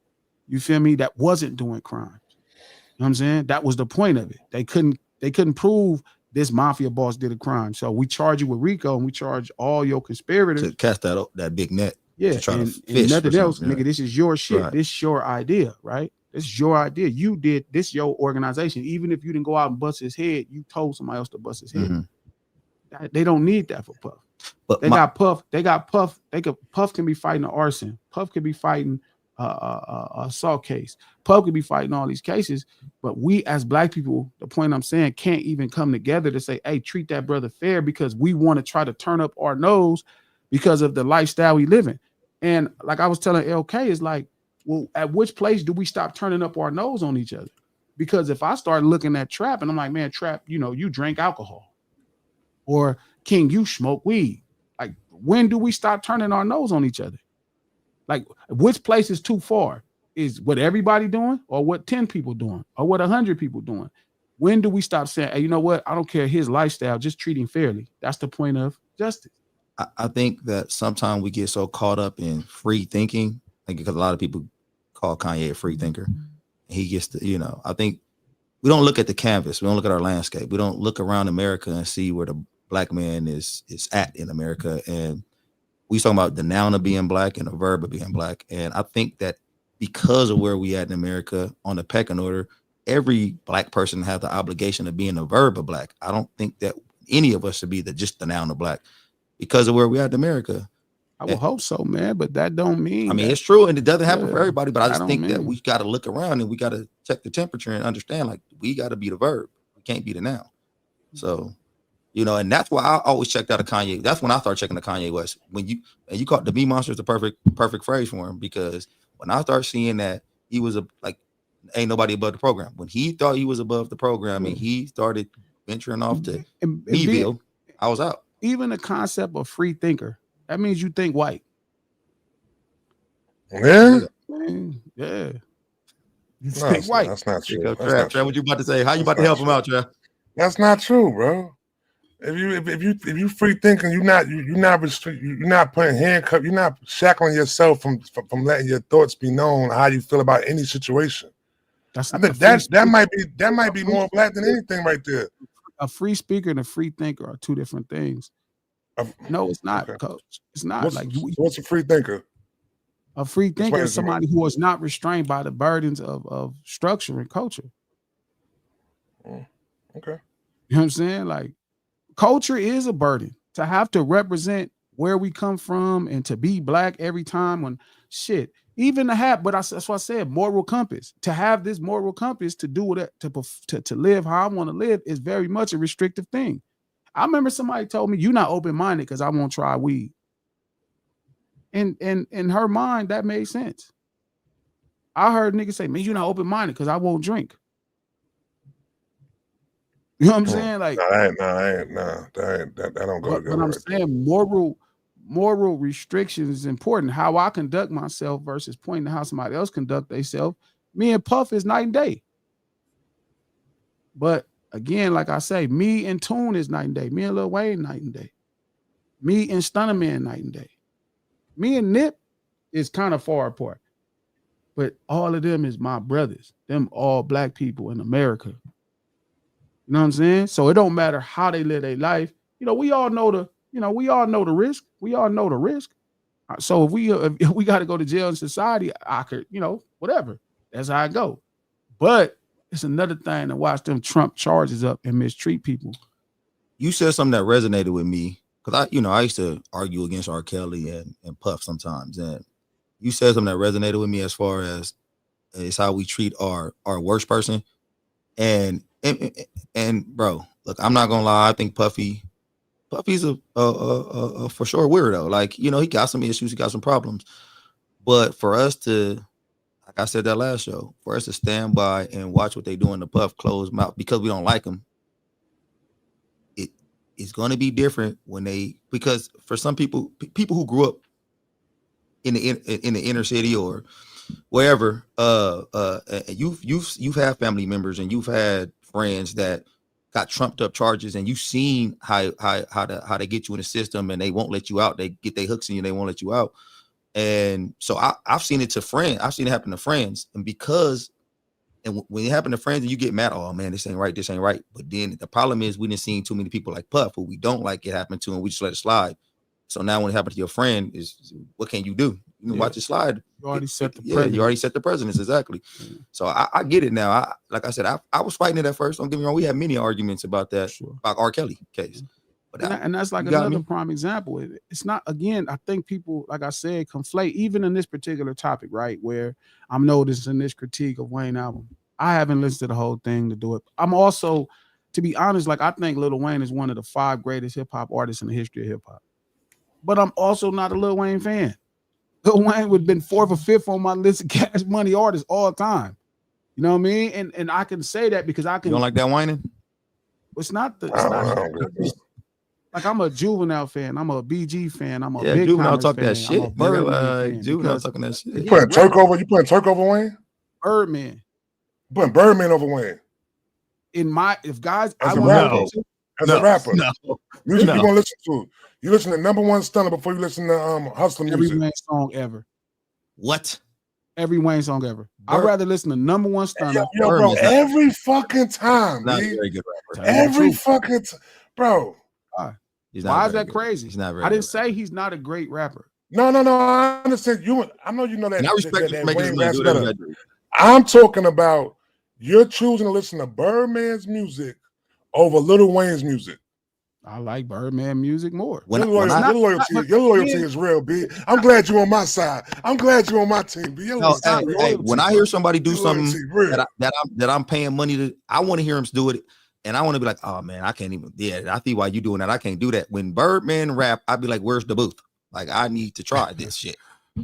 you feel me, that wasn't doing crimes. You know what I'm saying? That was the point of it. They couldn't prove this mafia boss did a crime. So we charge you with RICO and we charge all your conspirators. To cast that big net. Yeah, to try and to fish nothing else, nigga. This is your shit. Right. This is your idea, right? This is your idea. You did this, your organization. Even if you didn't go out and bust his head, you told somebody else to bust his head. Mm-hmm. They don't need that for Puff. But they got Puff. Puff can be fighting an arson. Puff could be fighting a assault case. Puff could be fighting all these cases. But we as black people, the point I'm saying, can't even come together to say, hey, treat that brother fair because we want to try to turn up our nose because of the lifestyle we live in. And like I was telling LK, is like, well, at which place do we stop turning up our nose on each other? Because if I start looking at Trap and I'm like, man, Trap, you drink alcohol. Or King, you smoke weed. Like, when do we stop turning our nose on each other? Like, which place is too far? Is what everybody doing or what 10 people doing or what 100 people doing? When do we stop saying, hey, you know what? I don't care his lifestyle, just treat him fairly. That's the point of justice. I think that sometimes we get so caught up in free thinking, like, because a lot of people call Kanye a free thinker. He gets to, I think we don't look at the canvas. We don't look at our landscape. We don't look around America and see where the black man is at in America. And we talking about the noun of being black and the verb of being black. And I think that because of where we at in America on the pecking order, every black person has the obligation of being a verb of black. I don't think that any of us should be just the noun of black because of where we at in America. I would hope so, man, but that don't mean. I mean, it's true, and it doesn't happen Yeah, for everybody. But I just think that mean. we got to look around and we got to check the temperature and understand, like, we got to be the verb. We can't be the noun. So, you know, and that's why I always checked out of Kanye. That's when I started checking the Kanye West. When you caught the B Monster is the perfect phrase for him, because when I started seeing that he was ain't nobody above the program. When he thought he was above the program and he started venturing off to Meville, I was out. Even the concept of free thinker, that means you think white. Yeah. Yeah. You No, think white. That's not true. Trav, what you about to say? How you about to help him out, Trav? That's not true, bro. If you free thinking, you're not putting handcuffs, you're not shackling yourself from letting your thoughts be known how you feel about any situation. I think that might be more black than anything right there. A free speaker and a free thinker are two different things. No, it's not, Coach. It's not. What's a free thinker? A free thinker is somebody who is not restrained by the burdens of structure and culture. Okay. You know what I'm saying? Like, culture is a burden. To have to represent where we come from and to be black every time when shit, even to have, but that's what I said, moral compass. To have this moral compass to do it, to live how I want to live is very much a restrictive thing. I remember somebody told me, "You're not open-minded because I won't try weed." And in her mind, that made sense. I heard niggas say, "Man, you're not open-minded because I won't drink." You know what I'm saying? Like, that don't go together. But I'm saying moral restrictions is important. How I conduct myself versus pointing to how somebody else conduct themselves. Me and Puff is night and day. But again, like I say, me and Tune is night and day. Me and Lil Wayne night and day. Me and Stunner Man night and day. Me and Nip is kind of far apart. But all of them is my brothers. Them all black people in America. You know what I'm saying? So it don't matter how they live their life. You know, we all know the risk. We all know the risk. So if we got to go to jail in society, I could, whatever. That's how I go. But it's another thing to watch them trump charges up and mistreat people. You said something that resonated with me because I used to argue against R. Kelly and Puff sometimes, and you said something that resonated with me as far as it's how we treat our worst person. And bro, look, I'm not gonna lie. I think Puffy's a for sure weirdo. Like, he got some issues, he got some problems. But for us to, like I said that last show, for us to stand by and watch what they do in the Puff closed mouth because we don't like them, it's going to be different because for some people who grew up in the inner city or wherever, you've had family members and you've had friends that got trumped up charges, and you've seen how they get you in the system and they won't let you out. They get their hooks in you, they won't let you out. And so I've seen it to friends. I've seen it happen to friends, and when it happens to friends and you get mad, oh man, this ain't right. But then the problem is we didn't see too many people like Puff who we don't like it happen to, and we just let it slide. So now when it happens to your friend, is what can you do? You can watch it slide. You already set the precedence. You already set the precedence, exactly. Yeah. So I get it now. Like I said, I was fighting it at first. Don't get me wrong. We had many arguments about that, about R. Kelly case. But and that's like another prime example. It's not, again, I think people, like I said, conflate, even in this particular topic, right, where I'm noticing this critique of Wayne album. I haven't listened to the whole thing to do it. I'm also, to be honest, like I think Lil Wayne is one of the 5 greatest hip-hop artists in the history of hip-hop. But I'm also not a Lil Wayne fan. Lil Wayne would have been 4th or 5th on my list of Cash Money artists all time. You know what I mean? And I can say that because I can. You don't like that whining? It's not like I'm a Juvenile fan. I'm a BG fan. I'm a Big Juvenile Commerce talk fan. that shit. I'm a Juvenile talking that shit. You putting Turk over Wayne? Birdman. You putting Birdman over Wayne? If guys, as a rapper. No. Music you gonna listen to. You listen to number one Stunner before you listen to Hustler music. Every Wayne song ever. What? Every Wayne song ever. I'd rather listen to number one Stunner. Yo, bro, every fucking time. Not a very good rapper. Every fucking bro. Why is that crazy? He's not very I didn't say he's not a great rapper. No. I understand you. I know you know that. And I respect that making his Wayne money, raps do whatever better. you gotta do. I'm talking about you're choosing to listen to Birdman's music over Lil Wayne's music. I like Birdman music more. When Your loyalty is real, B. I'm glad you're on my side. I'm glad you're on my team, B. When I hear somebody do something real. that I'm paying money to, I want to hear him do it, and I want to be like, oh man, I can't even. Yeah, I see why you doing that. I can't do that. When Birdman rap, I'd be like, where's the booth? Like, I need to try this shit.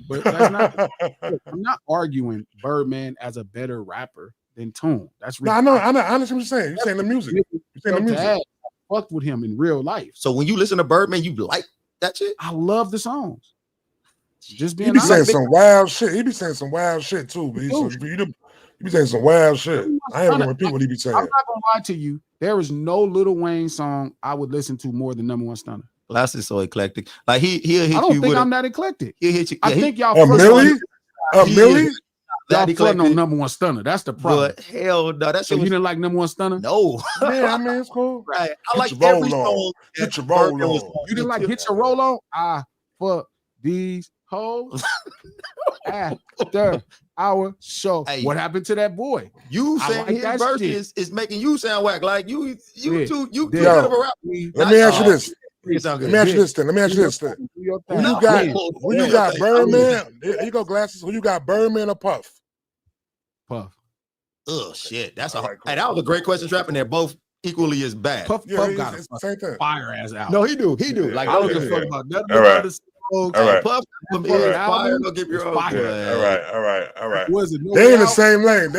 But that's not. I'm not arguing Birdman as a better rapper than Tune. That's no, I know. I understand what you're saying. You're saying the music. You're saying the music. I fucked with him in real life. So when you listen to Birdman, you like that shit? I love the songs. Just being He be honest. saying some wild shit. He be saying some wild shit too, B. So you be saying some wild shit. I ain't gonna repeat what he be saying. I'm not gonna lie to you. There is no Lil Wayne song I would listen to more than Number One Stunner. Glass is so eclectic. Like he'll hit you. I don't think I'm that eclectic. He'll hit you. I think y'all a Millie. Y'all flooding on Number One Stunner. That's the problem. But hell no, that so shit you didn't like Number One Stunner? No. Yeah, I mean it's cool. Right. I Get like your every roll song. Get your roll on. You didn't like Hit Your Roll On? Ah, fuck these hoes after our show. Hey, what happened to that boy? You I saying like his that verse shit. is making you sound whack. Like you Yeah. too Yo, good of a rapper. Let me ask you this. You sound Let good. me ask you this then. Who you got, Birdman? Here you go, Glasses. Who you got, Birdman or Puff? Puff. Oh shit, that's All right, cool. Hey, that was a great question, Trap, and they're both equally as bad. Puff got it's a the same thing. fire ass out. No, he do. Like, I don't give a fuck about nothing but the songs. All right. Puff That is fucking fire. album Don't get me is wrong. fire. All right. Was it No They Way in the Out? same lane.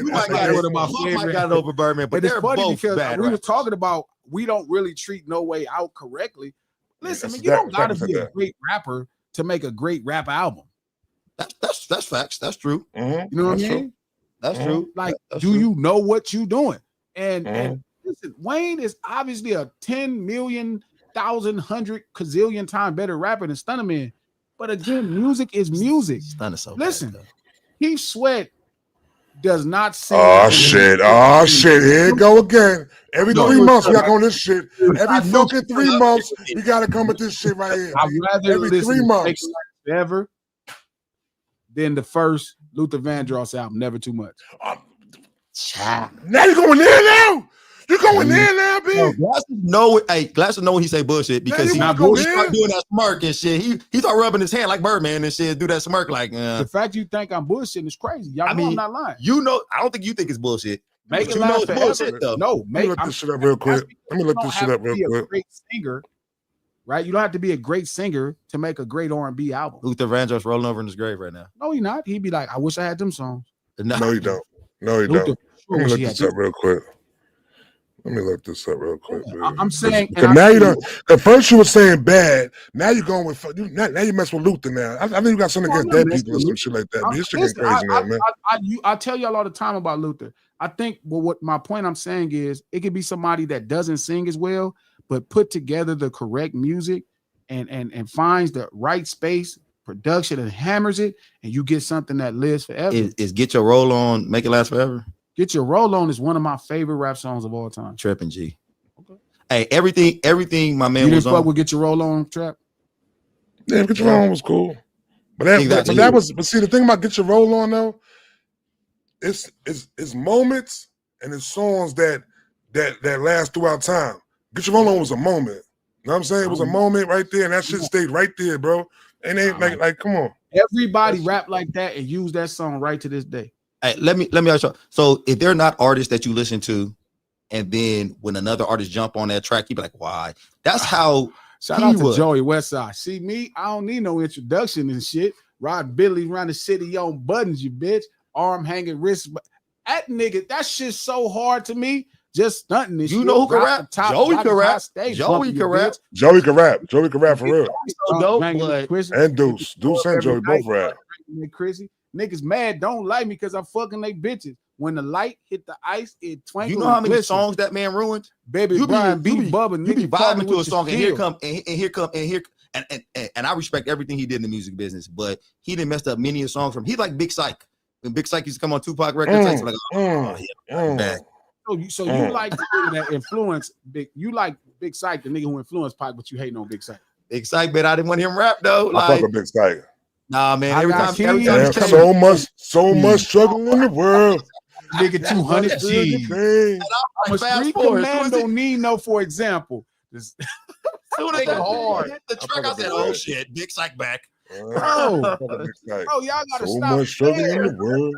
You might got it over Birdman, but it's they're funny both because bad. we were rappers. talking about we don't really treat No Way Out correctly. Listen, that's man, you don't gotta exactly be a that. great rapper to make a great rap album. That's facts. That's true. Mm-hmm. You know what I That's mean? That's true. Like, That's do true. you know what you're doing? And Mhm. and listen, Wayne is obviously a 10 million, 1,000, 100 gazillion time better rapper than Stunner Man. But again, music is music. Stunner so Listen, bad, Keith Sweat does not sing. Oh shit! Here you go again. Every 3 months we got on this shit. Every fucking 3 months we gotta come with this shit right here. I'd rather Every listen 3 to months. Take Life Forever than the first Luther Vandross album, Never Too Much. Now you're going there now. You're going there now, B. Glasses know when he say bullshit because he start doing that smirk and shit. He start rubbing his hand like Birdman and shit. Do that smirk like. The fact you think I'm bullshitting is crazy. Y'all know I'm not lying. You know, I don't think you think it's bullshit. Make it you last know it's forever. bullshit though. No, Let me look this shit up real quick. Let me look this shit up real quick. Great singer, right? You don't have to be a great singer to make a great R&B album. Luther Vandross rolling over in his grave right now. No, he not. He'd be like, I wish I had them songs. No, you don't. No, you don't. Let me look this up real quick. I'm saying, now you don't. At first you were saying bad. Now you're going with. Now you mess with Luther. Now I think you got something against dead people or some shit like that. This shit getting crazy now, man. I tell y'all all the time about Luther. I think what my point I'm saying is it could be somebody that doesn't sing as well, but put together the correct music and finds the right space, production, and hammers it, and you get something that lives forever. Is Get Your Roll On, Make It Last Forever? Get Your Roll On is one of my favorite rap songs of all time. Trippin' G. Okay. Hey, everything my man you was didn't on. Fuck with Get Your Roll On, Trap? Yeah, Get Your Roll On was cool. But see the thing about Get Your Roll On though, it's moments and it's songs that last throughout time. Get Your Roll On was a moment. You know what I'm saying? It was a moment right there, and that shit stayed right there, bro. And they like come on. Everybody rap like that and use that song right to this day. Hey, let me ask you. So if they're not artists that you listen to, and then when another artist jump on that track, you be like, why? That's how. Shout out to Joey Westside. See me, I don't need no introduction and shit. Ride Billy around the city on buttons, you bitch. Arm hanging, wrist. That nigga, that shit's so hard to me. Just stunting this. You know who can rap? Joey can rap. Joey can rap. Joey can rap. Joey can rap for real. So dope, and Deuce and Joey both rap. Chrissy. Niggas mad don't like me because I'm fucking they bitches. When the light hit the ice, it twinkles. You know how many songs that man ruined? Baby, you Brian, be Bubba. You be vibing to a song, and I respect everything he did in the music business, but he done messed up many songs from. He like Big Psych. When Big Psych used to come on Tupac records, like, bad. So you like the nigga that influenced Big. You like Big Psych, the nigga who influenced Pac, but you hating on Big Psych. Excitement. I didn't want him rap though. I fuck Like, with Big Sight. nah, man. I Every got time keys. Damn, he came, so much struggle in the world. Nigga, 200 Feel the G's. pain. like, fast Street forward. Commando Nino, for example. This- Soon as Nigga hard. hit the track, I I fuck with said, Big "Oh Sight. shit, Big Psych back." Bro, I fuck with Big Sight. bro, y'all gotta So stop. much struggle in there. the world.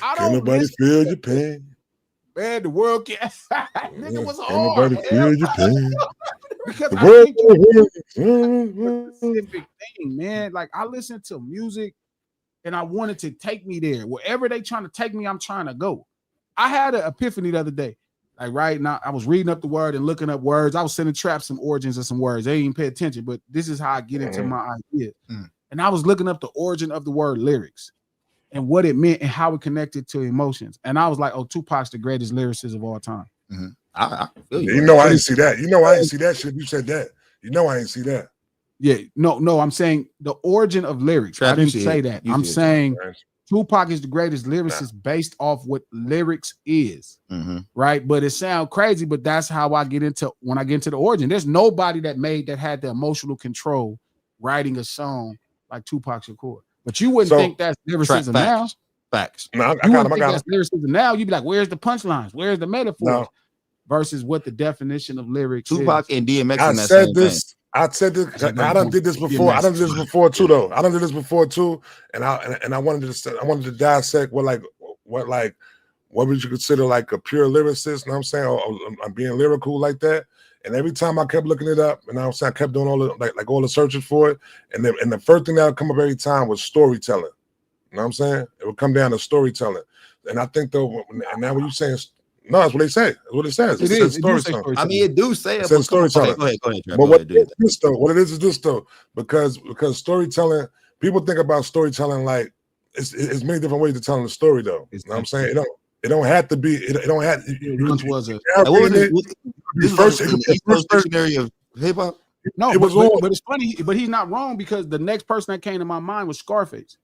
I Can don't nobody listen, feel your pain? man. The world can't. Nigga was Can hard. nobody Man. feel your pain? Because The I world think it's a is- specific thing, man. Like I listen to music and I wanted to take me there. Wherever they trying to take me, I'm trying to go. I had an epiphany the other day. Like right now, I was reading up the word and looking up words. I was sending Trap some origins of some words. They didn't even pay attention, but this is how I get into my ideas. And I was looking up the origin of the word lyrics and what it meant and how it connected to emotions. And I was like, oh, Tupac's the greatest lyricist of all time. I feel you. You know I didn't see that. You know I didn't see that shit. You said that. You know I didn't see that. Yeah, no, I'm saying the origin of lyrics. Trap, I didn't you see say it. that. You I'm see it. saying Right. Tupac is the greatest lyricist based off what lyrics is, Mhm. right? But it sounds crazy, but that's how I get into when I get into the origin. There's nobody that had the emotional control writing a song like Tupac Shakur. But you wouldn't So, think that's lyricism now. Facts. No, I You got him. wouldn't I think got him. that's lyricism now. You'd be like, where's the punchlines? Where's the metaphors? No. Versus what the definition of lyrics Tupac is. and DMX I in that said same this. I said this. That's a great I done point. did this before. I done did this before too, though. I done did this before too, and I wanted to dissect what would you consider like a pure lyricist? You know what I'm saying? Or I'm being lyrical like that. And every time I kept looking it up, and I kept doing all the all the searches for it, and the first thing that would come up every time was storytelling. You know what I'm saying? It would come down to storytelling. And I think though, and now when you saying no, that's what they say. That's what it says. It says is. It do say storytelling. I mean, it do say It it. says But come on. storytelling. Okay, go ahead, Trap. But Go ahead, do that. what it is this though, because storytelling, people think about storytelling like it's many different ways to tell a story though. You know what I'm saying? It don't have to be. It don't have. It once was a What was it? This First, was in the East Coast Dictionary of Hip Hop. no, it was but all- it's funny, but he's not wrong because the next person that came to my mind was Scarface.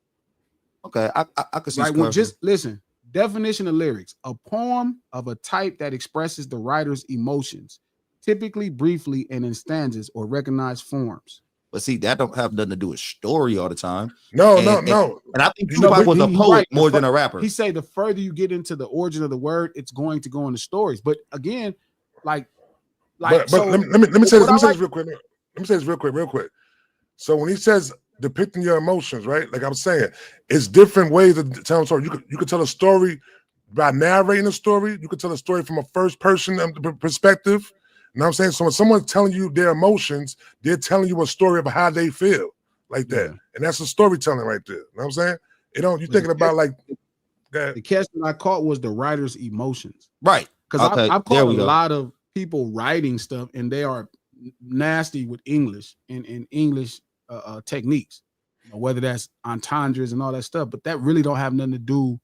Okay, I could see. Right? Well, Scarface. just listen. Definition of lyrics: a poem of a type that expresses the writer's emotions, typically briefly and in stanzas or recognized forms. But see, that don't have nothing to do with story all the time. No. And I think You know, Tupac but was a he's poet right. more than a rapper. He say the further you get into the origin of the word, it's going to go into stories. But again, like But so let me say this. what Let me say I this real quick. Let me say this real quick. So when he says depicting your emotions, right? Like I'm saying, it's different ways of telling a story. You could tell a story by narrating a story. You could tell a story from a first person perspective. You know what I'm saying? So when someone's telling you their emotions, they're telling you a story of how they feel, like that. Yeah. And that's a storytelling right there. You know what I'm saying? You're thinking about like that. the catch that I caught was the writer's emotions. Right. Because Okay, I've there caught a we go. lot of people writing stuff and they are nasty with English and English techniques, whether that's entendres and all that stuff, but that really don't have nothing to do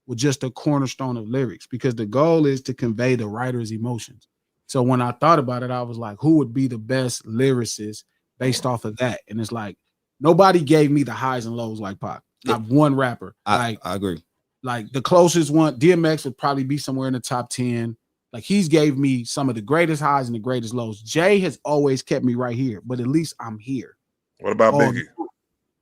with just the cornerstone of lyrics because the goal is to convey the writer's emotions. So when I thought about it, I was like, who would be the best lyricist based off of that? And it's like, nobody gave me the highs and lows like Pac. Not one rapper. I agree. Like the closest one, DMX would probably be somewhere in the top 10. Like he's gave me some of the greatest highs and the greatest lows. Jay has always kept me right here, but at least I'm here. What about Biggie?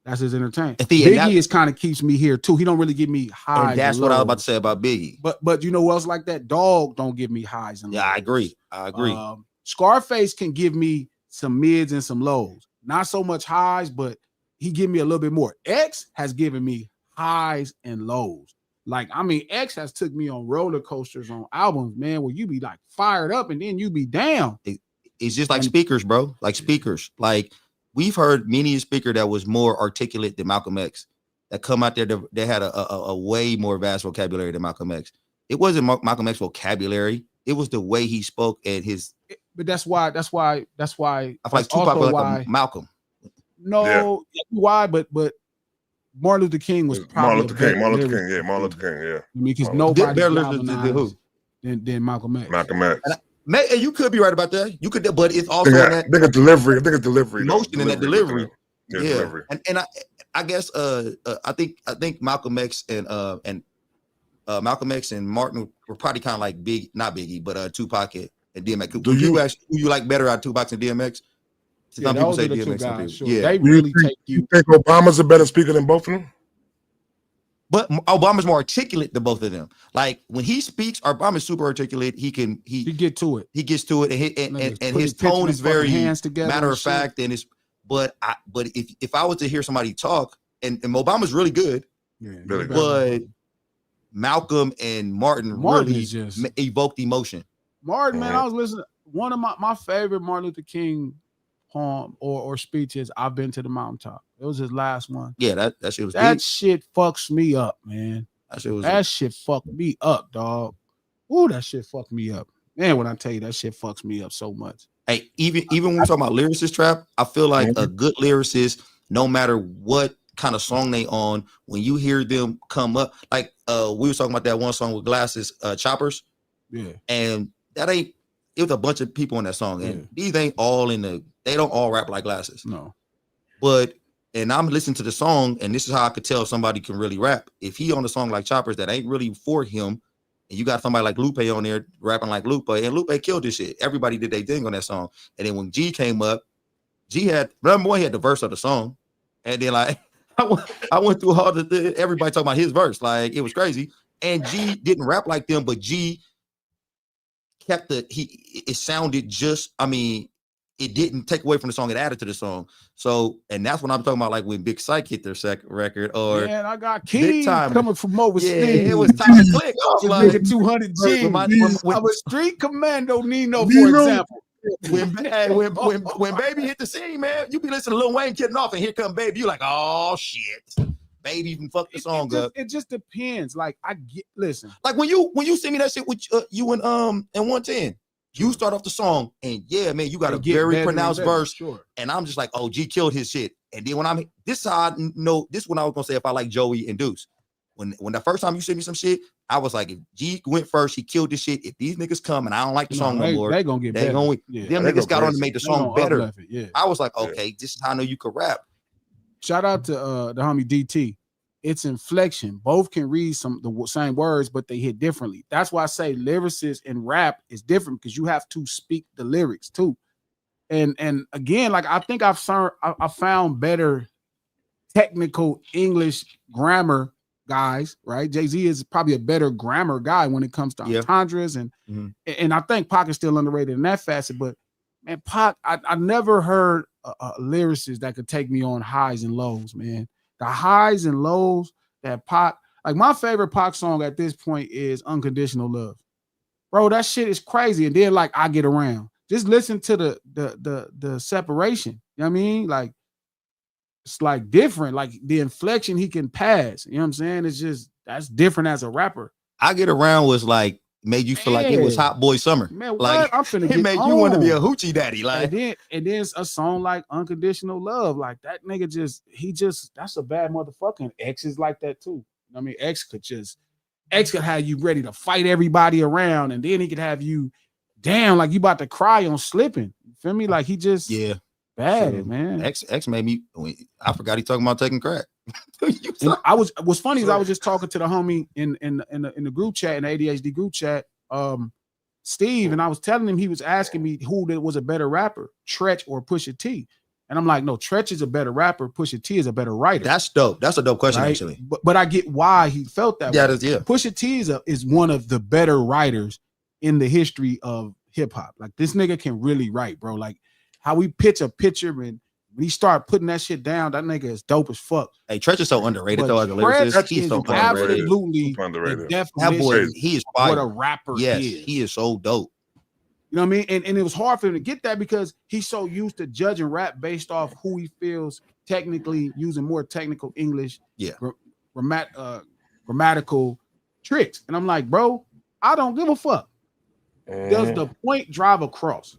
That's his entertainment. See, and Biggie is kind of keeps me here too. He don't really give me highs. And that's and what I was lows. about to say about Biggie. But you know who else like that? Dog don't give me highs and lows. Yeah, I agree. Scarface can give me some mids and some lows. Not so much highs, but he give me a little bit more. X has given me highs and lows. Like, I mean, X has took me on roller coasters on albums, man, where you be like fired up and then you be down. It's just like speakers, bro. Like speakers. Like we've heard many a speaker that was more articulate than Malcolm X that come out there. They had a way more vast vocabulary than Malcolm X. It wasn't Malcolm X vocabulary. It was the way he spoke and his. But that's why. I feel like Tupac was why, like a Malcolm. No, why? But Martin Luther King was probably Martin Luther King. I mean, because Martin nobody Luther galvanized than Malcolm X. Malcolm X. And you could be right about that. You could, but it's also I think it's delivery. I think it's delivery. Emotion in that delivery. Yeah. Yeah. Delivery. And I guess I think Malcolm X and Malcolm X and Martin were probably kind of like not Biggie, but Tupac and DMX. Who you like better out of Tupac and DMX? To some people say DMX. Some people, sure. yeah. They really take you think Obama's a better speaker than both of them? But Obama's more articulate than both of them. Like when he speaks, Obama's super articulate. He get to it. He gets to it, and his tone is very matter of fact. And it's but if I was to hear somebody talk, and Obama's really good, Really good. but Malcolm and Martin really just evoked emotion. Martin, man, I was listening. One of my favorite Martin Luther King poem or speech is "I've been to the mountaintop." It was his last one. Yeah, that shit was that deep. shit fucks me up, man. That shit fucked me up, dog. Ooh, that shit fucked me up, man. When I tell you that shit fucks me up so much. Hey, even when we're talking about lyricist trap, I feel like a good lyricist, no matter what kind of song they on, when you hear them come up, like we were talking about that one song with Glasses, Choppers. Yeah, and that ain't. It was a bunch of people in that song, and these ain't all they don't all rap like Glasses. No, but. And I'm listening to the song, and this is how I could tell somebody can really rap. If he on a song like Choppers that ain't really for him, and you got somebody like Lupe on there rapping like Lupe, and Lupe killed this shit. Everybody did their thing on that song. And then when G came up, G had number one, he had the verse of the song, and then like I went through all everybody talking about his verse, like it was crazy. And G didn't rap like them, but G kept it sounded just. I mean. It didn't take away from the song; it added to the song. So, and that's what I'm talking about. Like when Big Psych hit their second record, or man, I got Keys coming from overseas. Yeah, it was time to click. I was like 200 G. I was Street Commando Nino, for example. When Baby hit the scene, man, you be listening to Lil Wayne getting off, and here come Baby. You like, oh shit, Baby even fucked the song up. It just depends. Like listen. Like when you send me that shit with you and 110. You start off the song, and yeah, man, you got a very pronounced verse, sure. And I'm just like, oh, G killed his shit. And then when this is how I know this is when I was gonna say if I like Joey and Deuce. When the first time you sent me some shit, I was like, if G went first, he killed this shit. If these niggas come and I don't like the song no more, they gonna get better. Them niggas got on to make the song better. I was like, okay, this is how I know you could rap. Shout out to the homie DT. It's inflection. Both can read the same words, but they hit differently. That's why I say lyricist and rap is different because you have to speak the lyrics too. And again, like I think I found better technical English grammar guys, right? Jay-Z is probably a better grammar guy when it comes to entendres and I think Pac is still underrated in that facet. But man, Pac, I never heard a lyricist that could take me on highs and lows, man. The highs and lows that Pac, like my favorite Pac song at this point is Unconditional Love. Bro, that shit is crazy. And then like I Get Around. Just listen to the separation. You know what I mean? Like it's like different. Like the inflection he can pass. You know what I'm saying? It's just that's different as a rapper. I Get Around was like made you feel like it was Hot Boy Summer. Man, like I'm finna it get made on. you want to be a hoochie daddy. Like and then a song like Unconditional Love. Like that nigga that's a bad motherfucking X is like that too. I mean, X could have you ready to fight everybody around, and then he could have you down like you about to cry on Slipping. You feel me? Like he just bad, man. X made me. I forgot he talking about taking crack. What's funny is I was just talking to the homie in the group chat, in the ADHD group chat, Steve, and I was telling him, he was asking me who was a better rapper, Tretch or Pusha T. And I'm like, no, Tretch is a better rapper, Pusha T is a better writer. That's dope. That's a dope question, right? Actually. But I get why he felt that way. Pusha T is one of the better writers in the history of hip hop. Like this nigga can really write, bro. Like how we pitch a picture and when he start putting that shit down, that nigga is dope as fuck. Hey, Tretch is so underrated though as a lyricist. He's so underrated. Absolutely underrated. That boy, he is fire. What a rapper is. He is so dope. You know what I mean? And it was hard for him to get that because he's so used to judging rap based off who he feels technically, using more technical English, grammatical tricks. And I'm like, bro, I don't give a fuck. Does the point drive across?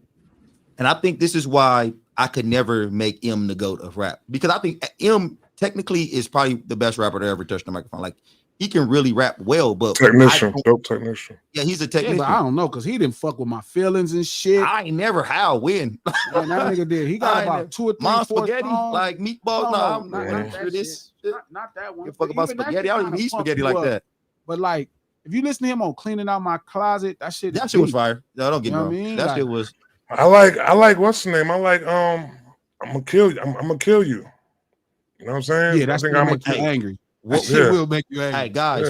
And I think this is why I could never make M the GOAT of rap, because I think M technically is probably the best rapper to ever touch the microphone. Like he can really rap well, but dope technician. Yeah, he's a technician. Yeah, but I don't know because he didn't fuck with my feelings and shit. I ain't never when. Man, that nigga did. He got about 2 or 3 Mom spaghetti, like meatballs. No, not that one. You fuck about spaghetti. I don't even eat spaghetti like that. But like, if you listen to him on Cleaning Out My Closet, that shit was fire. No, don't get me wrong. That shit was. I like what's the name? I like I'm gonna kill you. I'm gonna kill you. You know what I'm saying? Yeah, that's gonna make you angry. That shit will make you angry. Hey guys,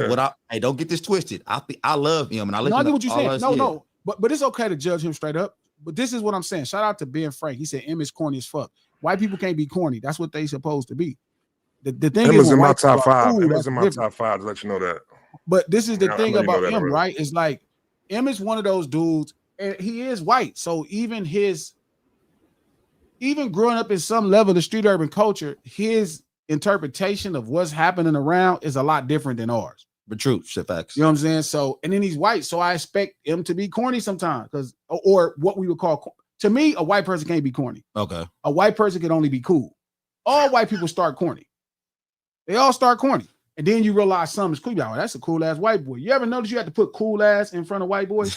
don't get this twisted. I love him and I listen I get what to you're all saying. us. No, but it's okay to judge him straight up. But this is what I'm saying. Shout out to Ben Frank. He said M is corny as fuck. White people can't be corny. That's what they supposed to be. The thing Emma's is, in my white people top are 5. cool, Emma's that's in my different. top 5 to let you know that. But this is the thing I know about you know M, that right? It's like M is one of those dudes, and he is white. So even growing up in some level of street urban culture, his interpretation of what's happening around is a lot different than ours. But true, shit facts. You know what I'm saying? So, and then he's white, so I expect him to be corny sometimes, because or what we would call, to me, a white person can't be corny. Okay. A white person can only be cool. All white people start corny. They all start corny. And then you realize something's cool. You're like, that's a cool ass white boy. You ever notice you have to put cool ass in front of white boys?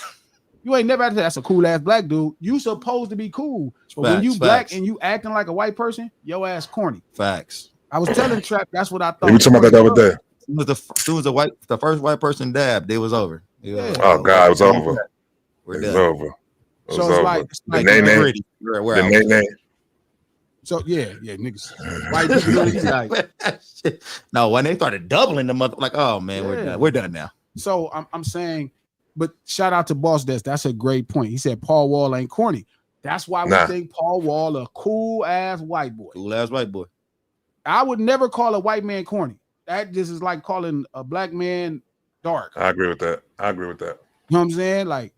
You ain't never had to say that's a cool ass black dude. You supposed to be cool. But when you black and you acting like a white person, your ass corny. Facts. I was telling Trap, that's what I thought. We talking about that the other day. The first white person dabbed, it was over. Yeah. Oh God, it was over. We're It's done. over. So it's like the name. We're The out. name. So yeah, niggas. White people really like. No, when they started doubling the month, like, oh man, we're done now. So I'm saying, but shout out to Boss Des. That's a great point. He said Paul Wall ain't corny. That's why we think Paul Wall a cool ass white boy. Cool ass white boy. I would never call a white man corny. That just is like calling a black man dark. I agree with that. You know what I'm saying? Like,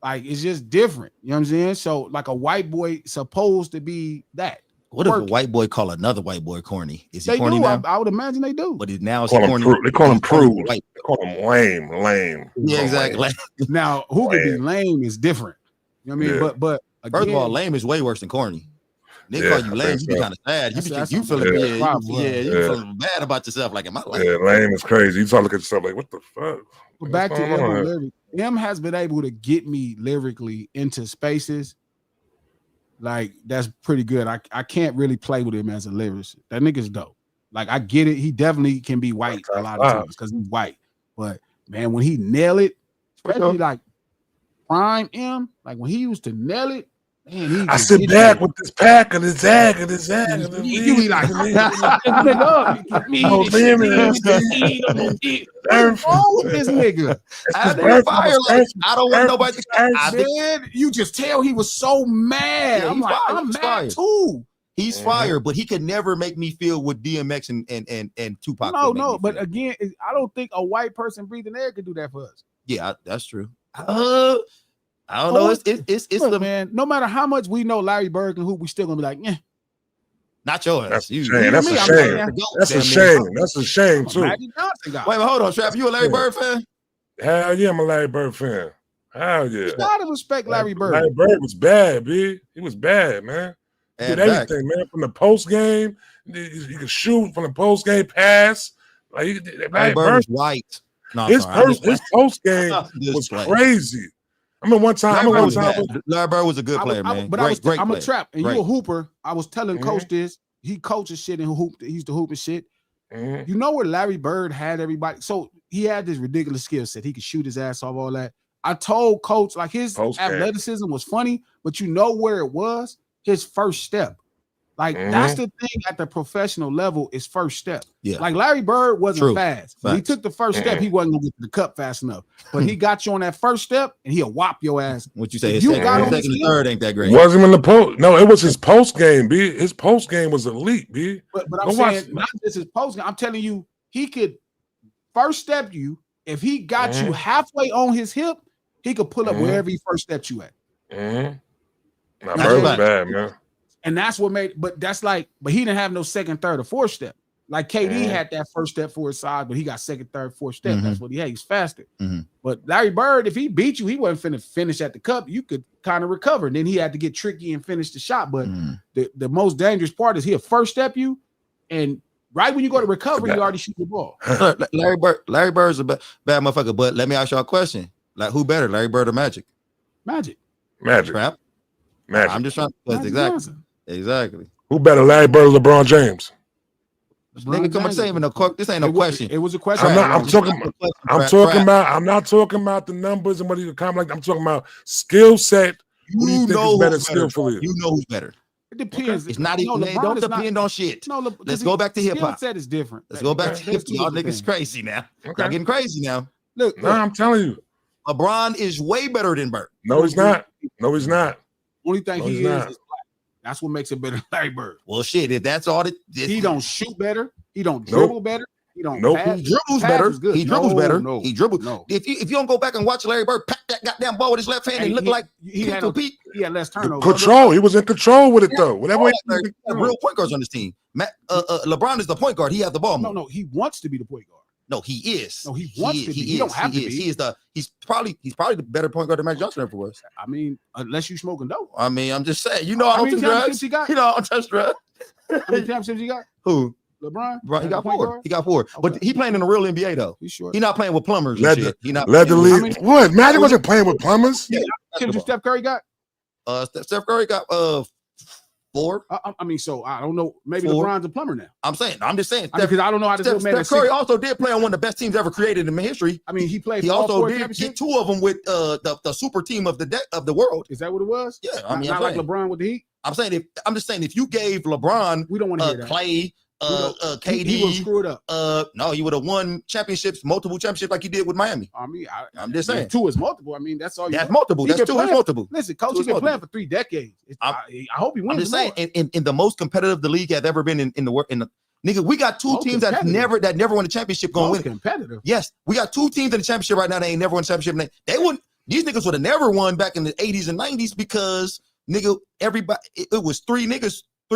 like it's just different. You know what I'm saying? So like a white boy supposed to be that. What if a white boy call another white boy corny? Is he they corny do. now? I would imagine they do. But now it's corny. They call him prude. They call him lame. Yeah, exactly. Now, who can be lame is different. You know what I mean? Yeah. But again, first of all, lame is way worse than corny. They call you lame, you be kind of sad. You feeling bad about yourself. Like, am I lame? Yeah, lame is crazy. You start looking at yourself like, what the fuck? But back to lyrics. M has been able to get me lyrically into spaces. Like, that's pretty good. I can't really play with him as a lyricist. That nigga's dope. Like, I get it. He definitely can be white a lot of times because he's white. But man, when he nail it, especially like prime M, like when he used to nail it, man, I sit back with this pack and his zag and his zag. And you be like, what's wrong with this nigga? I don't want nobody to. You just tell he was so mad. Yeah, I'm mad too. He's fire, but he could never make me feel what DMX and Tupac. No, but again, I don't think a white person breathing air could do that for us. Yeah, that's true. I don't know. It's look, the man. No matter how much we know Larry Bird can hoop, we still gonna be like, yeah. Not yours. That's a shame. That's a shame. That's a shame. That's a shame too. Wait, hold on, Trap. You a Larry Bird fan? Hell yeah, I'm a Larry Bird fan. Hell yeah. You gotta respect Larry Bird. Larry Bird was bad, B. He was bad, man. He did everything, man. From the post game, he could shoot from the post game pass. Like Larry Bird was white. No, his post game was crazy. I mean, one time, Larry Bird was a good player, man. But I'm a Trap, and you a hooper. I was telling Coach this. He coaches shit and he used to hoop and shit. You know where Larry Bird had everybody? So he had this ridiculous skill set. He could shoot his ass off, all that. I told Coach, like, his athleticism was funny, but you know where it was? His first step. Like, that's the thing at the professional level is first step. Yeah. Like, Larry Bird wasn't fast. When he took the first step, he wasn't going to get to the cup fast enough. But he got you on that first step, and he'll whop your ass. What you say? His second and third ain't that great. Wasn't in the post. No, it was his post game, B. His post game was elite, B. But I'm saying, not just his post game. I'm telling you, he could first step you. If he got you halfway on his hip, he could pull up wherever he first stepped you at. My Bird was bad, man. And that's what made, but he didn't have no second, third, or fourth step. Like KD had that first step for his side, but he got second, third, fourth step. That's what he had. He's faster. But Larry Bird, if he beat you, he wasn't finna finish at the cup. You could kind of recover. And then he had to get tricky and finish the shot. But the most dangerous part is he'll first step you, and right when you go to recover, you already shoot the ball. Larry Bird's a bad motherfucker. But let me ask y'all a question: like, who better, Larry Bird or Magic? Magic. Trap. Magic. I'm just trying to exactly. Who better, Larry Bird or LeBron James? Nigga, come on, this ain't no question. It was a question. I'm not talking about the numbers and what you comment like. I'm talking about skill set. Who do you think is better skillfully? You know who's better. It depends. It's not even. LeBron Don't is not- depend on shit. No, Let's go back to hip skill hop. set is different. Let's go back to hip hop. Y'all niggas things. crazy now. Okay. Y'all getting crazy now. Look, No, I'm telling you. LeBron is way better than Bird. No, he's not. No, he's not. only thing No, he he's is not. black. That's what makes it better than Larry Bird. Well, shit. If that's all that He don't shoot better. He don't Nope. dribble better. He don't Nope. pass. He dribbles Pass better. is good. He dribbles No, better. no, He dribbles. no. If you don't go back and watch Larry Bird pack that goddamn ball with his left hand and look like he had less turnovers. Control. He was in control with it though. Whatever. Larry, real point guards on this team. LeBron is the point guard. He has the ball more. No, he wants to be the point guard. No, he is. No, he wants to be. He don't have to be. He's probably the better point guard than Magic Johnson ever was. I mean, unless you smoking dope. I mean, I'm just saying. You know, I don't many touch drugs. championships he got? You know, I don't touch drugs. How many championships he got? Who? LeBron? Bro, he As got a point 4. guard? He got 4. But Okay. he playing in the real NBA though. He's short. He not playing with plumbers and Led shit. He not the playing with- league. What? Magic wasn't playing with plumbers. Yeah, Kendrick Steph Curry got? Steph Curry got 4. I mean, so I don't know. Maybe 4. LeBron's a plumber now. I'm just saying. Because I don't know how this little man Steph Curry also did play on one of the best teams ever created in history. I mean, he played. He for all also 4 did championships? get 2 of them with the super team of the world. Is that what it was? Yeah, I Not, mean, not like LeBron with the Heat. I'm just saying if you gave LeBron, We don't want to hear that. Clay, KD, he would screw it up. no, he would have won multiple championships like he did with Miami. I mean, I'm just saying. 2 is multiple. I mean, that's all. That's multiple. He That's been 2 is playing- multiple. Listen, coach, Two he's is been playing multiple. for 3 decades. I hope he I'm wins. just saying, in the most competitive the league has ever been in the world. Nigga, we got 2 Most teams that competitive. never won a championship going Most win. competitive. Yes, we got 2 teams in the championship right now. They ain't never won a championship. They wouldn't. These niggas would have never won back in the 80s and 90s because nigga, everybody. It was 3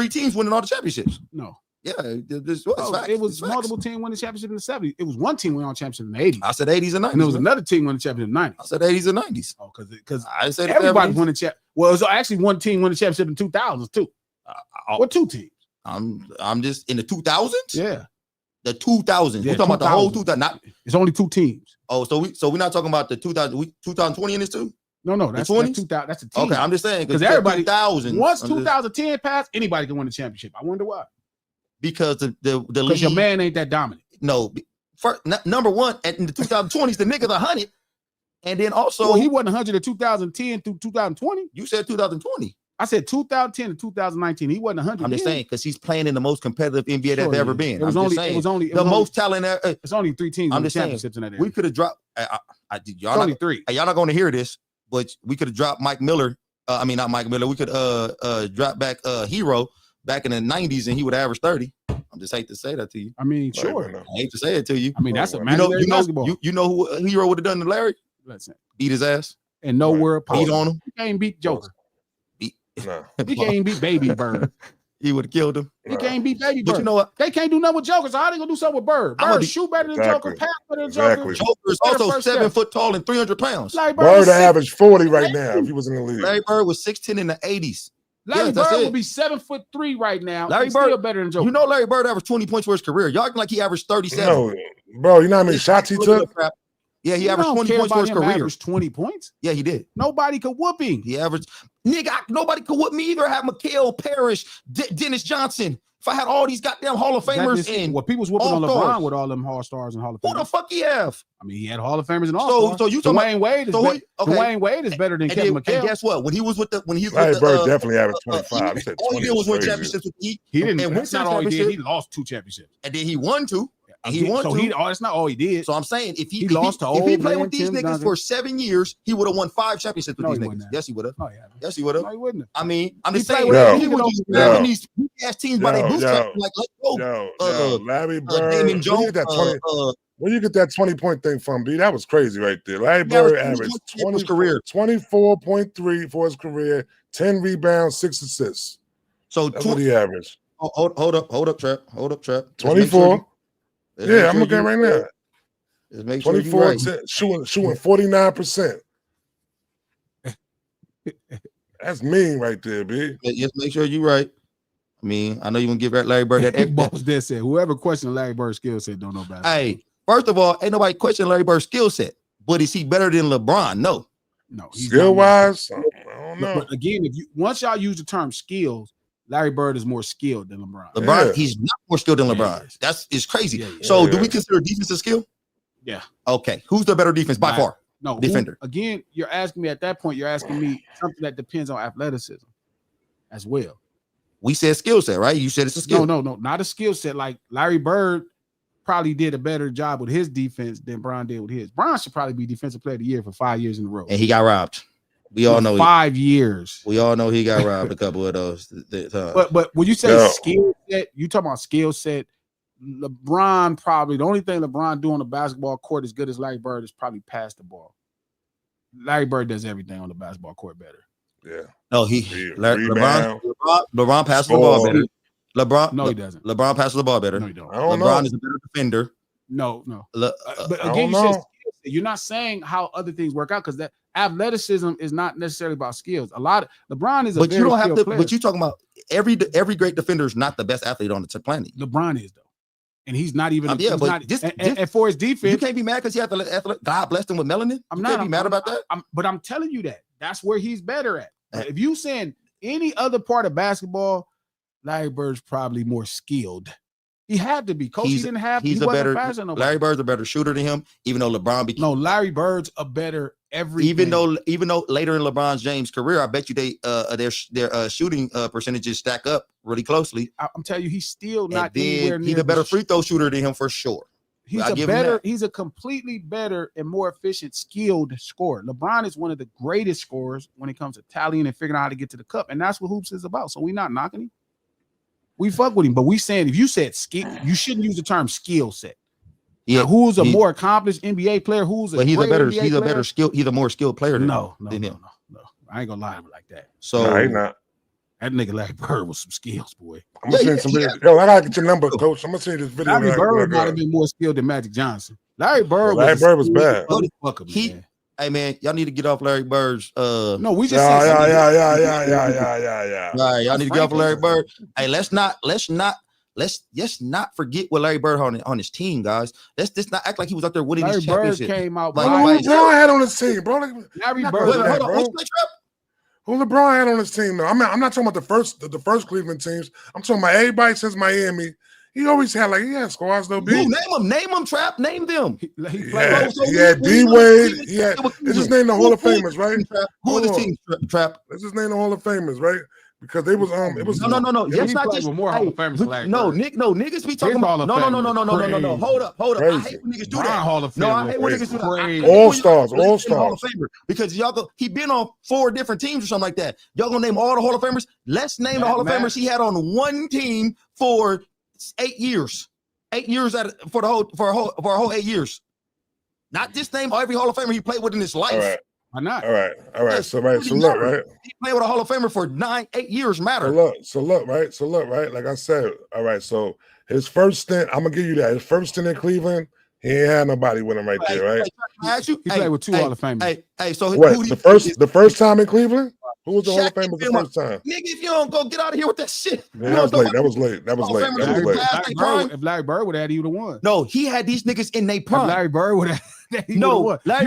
teams winning all the championships. No. Yeah, It was multiple teams winning the championship in the 70s. It was one team winning on championship in the 80s. I said 80s and 90s. And there was another team winning the championship in the 90s. I said 80s and 90s. Oh, because I said everybody won the champ. Well, it was actually one team winning the championship in 2000s too. What 2 teams? I'm just in the 2000s. Yeah, The 2000s. Yeah, We're talking about the whole 2000s. 2000. Not it's only 2 teams. so we're not talking about the 2020 in this too. No, that's 20s? 2000. That's a team. Okay, I'm just saying because everybody 2000 once 2010 passed, anybody can win the championship. I wonder why. because the Because league. your man ain't that dominant. No, first, number one in the 2020s, the niggas 100, and then also So he wasn't 100 in 2010 through 2020. you said 2020. I said 2010 to 2019. He wasn't 100. I'm just then. saying because he's playing in the most competitive NBA that's Sure ever is. been. It was I'm only. just saying, It was only. It the was most talent. It's only 3 teams. I'm in the just saying, championships in that area. we could have dropped. It's Y'all only not, 3. y'all not going to hear this, but we could have dropped Mike Miller. I mean, not Mike Miller. We could drop back Hero back in the 90s, and he would average 30. I'm just hate to say that to you. I mean, sure. I hate to say it to you. I mean, that's a You know, imaginary basketball. you know who Hero would have done to Larry? Listen, Beat his ass. and nowhere Beat possible. on him. He can't beat Joker. No. He can't beat Baby Bird. He would have killed him. He can't beat Baby But Bird. you know what? They can't do nothing with Joker. So how they gonna do something with Bird? I'm gonna Bird be- shoot better than Exactly. Joker, pass better than Exactly. Joker. Joker is Better also first 7 step. foot tall and 300 pounds. Larry Bird, Bird was six- averaged 40 right now if he was in the league. Larry Bird was 6'10" in the 80s. Larry Yes, that's Bird it. would be 7'3" right now. Larry He's Bird- still better than Joker. You know Larry Bird averaged 20 points for his career. Y'all acting like he averaged 37. No, bro, you know how many shots he took? Yeah, he You averaged don't 20 care points for about his him career. average 20 points. Yeah, he did. Nobody could whoop him. He averaged. Nigga, nobody could whoop me either. I have Mikhail Parrish, Dennis Johnson. If I had all these goddamn Hall of That Famers just- in, well, people's whooping on All-Stars. LeBron with all them All Stars and Hall of who the Famers. fuck he have? I mean, he had Hall of Famers and All Stars. So you talking Dwayne Wade is so better. okay. Dwayne Wade is better than And, Kevin then, McHale. and guess what? When he was with Larry the Bird definitely averaged 25. He said all he 20 did was win crazy. championships with the Heat. He didn't. And That's win not all he did. He championships. lost 2 championships. And then he won 2. And he won so 2. that's not all he did. So I'm saying if He lost to if old he played man with these Tim niggas Duncan. for 7 years, he would have won 5 championships with No, these he niggas. wouldn't have. Yes, he would have. No, he haven't. Yes, he would have. No, he wouldn't have. I mean, I'm He just played saying, with Yo, he was just yo, grabbing these ass teams by their yo, bootstraps. Like, let's go. Yo, Larry Bird. Damon Where you Jones. get that 20? Where you get that 20-point thing from, B? That was crazy right there. Larry He averaged Bird 20 averaged points for his career. 24.3 for his career, 10 rebounds, 6 assists. So That's what he averaged. hold up, Trap. Hold up, Trap. 24. Yeah, I'm looking at right now. Let's make sure 24, you're right. shooting 49%. That's mean right there, B. Just make sure you're right. I mean, I know you're gonna give Larry Bird that. Big Boss did say whoever questioned Larry Bird's skill set don't know about it. Hey, first of all, ain't nobody questioning Larry Bird's skill set, but is he better than LeBron? No. No, he's Skill not. wise, I don't know. But again, if you once y'all use the term skills, Larry Bird is more skilled than LeBron. LeBron, Yeah. he's not more skilled than Yeah, LeBron. he is. That's it's crazy. Yeah, yeah. So, do Yeah. we consider defense a skill? Yeah. Okay. Who's the better defense by Right. far? No, Defender. Again, you're asking me at that point. You're asking me something that depends on athleticism as well. We said skill set, right? You said it's a skill. No, not a skill set. Like Larry Bird probably did a better job with his defense than Bron did with his. Bron should probably be defensive player of the year for 5 years in a row. And he got robbed. We all know 5 years. We all know he got robbed a couple of those times. But when you say skill set, you talking about skill set. LeBron probably the only thing LeBron do on the basketball court as good as Larry Bird is probably pass the ball. Larry Bird does everything on the basketball court better. Yeah. No, LeBron passes the ball better. He doesn't. LeBron passes the ball better. No, he don't. LeBron is a better defender. No. But again, you're not saying how other things work out because that athleticism is not necessarily about skills. A lot of LeBron is but you don't have to. Player. But you talking about every great defender is not the best athlete on the planet. LeBron is though, and he's not even. And for his defense, you can't be mad because he had the God blessed him with melanin. You can't be mad about that. But I'm telling you that's where he's better at. If you saying any other part of basketball, Larry Bird's probably more skilled. He had to be. Coach, he didn't have. He wasn't faster than nobody. Larry Bird's a better shooter than him, even though LeBron became. No, Larry Bird's a better everything. Even though later in LeBron James' career, I bet you their shooting percentages stack up really closely. I'm telling you, he's still not anywhere near. He's a better free throw shooter than him for sure. He's a completely better and more efficient, skilled scorer. LeBron is one of the greatest scorers when it comes to tallying and figuring out how to get to the cup, and that's what hoops is about. So we're not knocking him. We fuck with him, but we saying if you said skill, you shouldn't use the term skill set. Yeah, who's a more accomplished NBA player? He's a more skilled player than him. No. I ain't gonna lie like that. So he's not. That nigga Larry Bird with some skills, boy. I'm gonna send some video. Yo, I gotta get your number, coach. I'm gonna send you this video. Larry Bird might have been more skilled than Magic Johnson. Larry Bird was bad. Hey man, y'all need to get off Larry Bird's. No, we just yeah. All right, y'all need to get off Larry Bird. Hey, let's not forget what Larry Bird on his team, guys. Let's not act like he was out there winning these championships. Larry Bird came out. Who LeBron had on his team, bro? Larry Bird. Who LeBron had on his team? though? I'm not talking about the first Cleveland teams. I'm talking about everybody since Miami. He always had squads though. Name them, Trap. Name them. He had D Wade. Let's just name the Hall of Famers, right? Who are the teams, Trap? Let's just name the Hall of Famers, right? Because they was No. Yes, not just more Hall of Famers. Niggas be talking about no. Hold up. Crazy. I hate when niggas do that. Hall of No, I hate when niggas do that. All stars. Hall of Famer because he been on 4 different teams or something like that. Y'all gonna name all the Hall of Famers? Let's name the Hall of Famers he had on one team for 8 years. 8 years for a whole 8 years. Not just name every Hall of Famer he played with in his life. All right. Why not? All right. So look, right? He played with a Hall of Famer for 8 years. Matter. So look, right? Like I said, all right. So his first stint, I'm gonna give you that. His first stint in Cleveland, he ain't had nobody with him right there, right? He played with 2 Hall of Famers. So what? The first time in Cleveland? Who was the Hall of Famer the first time? Nigga, if you don't go get out of here with that shit. Yeah, that was late. If Larry Bird would have had, he would have won. No, he had these niggas in their prime. If Larry Bird would have. You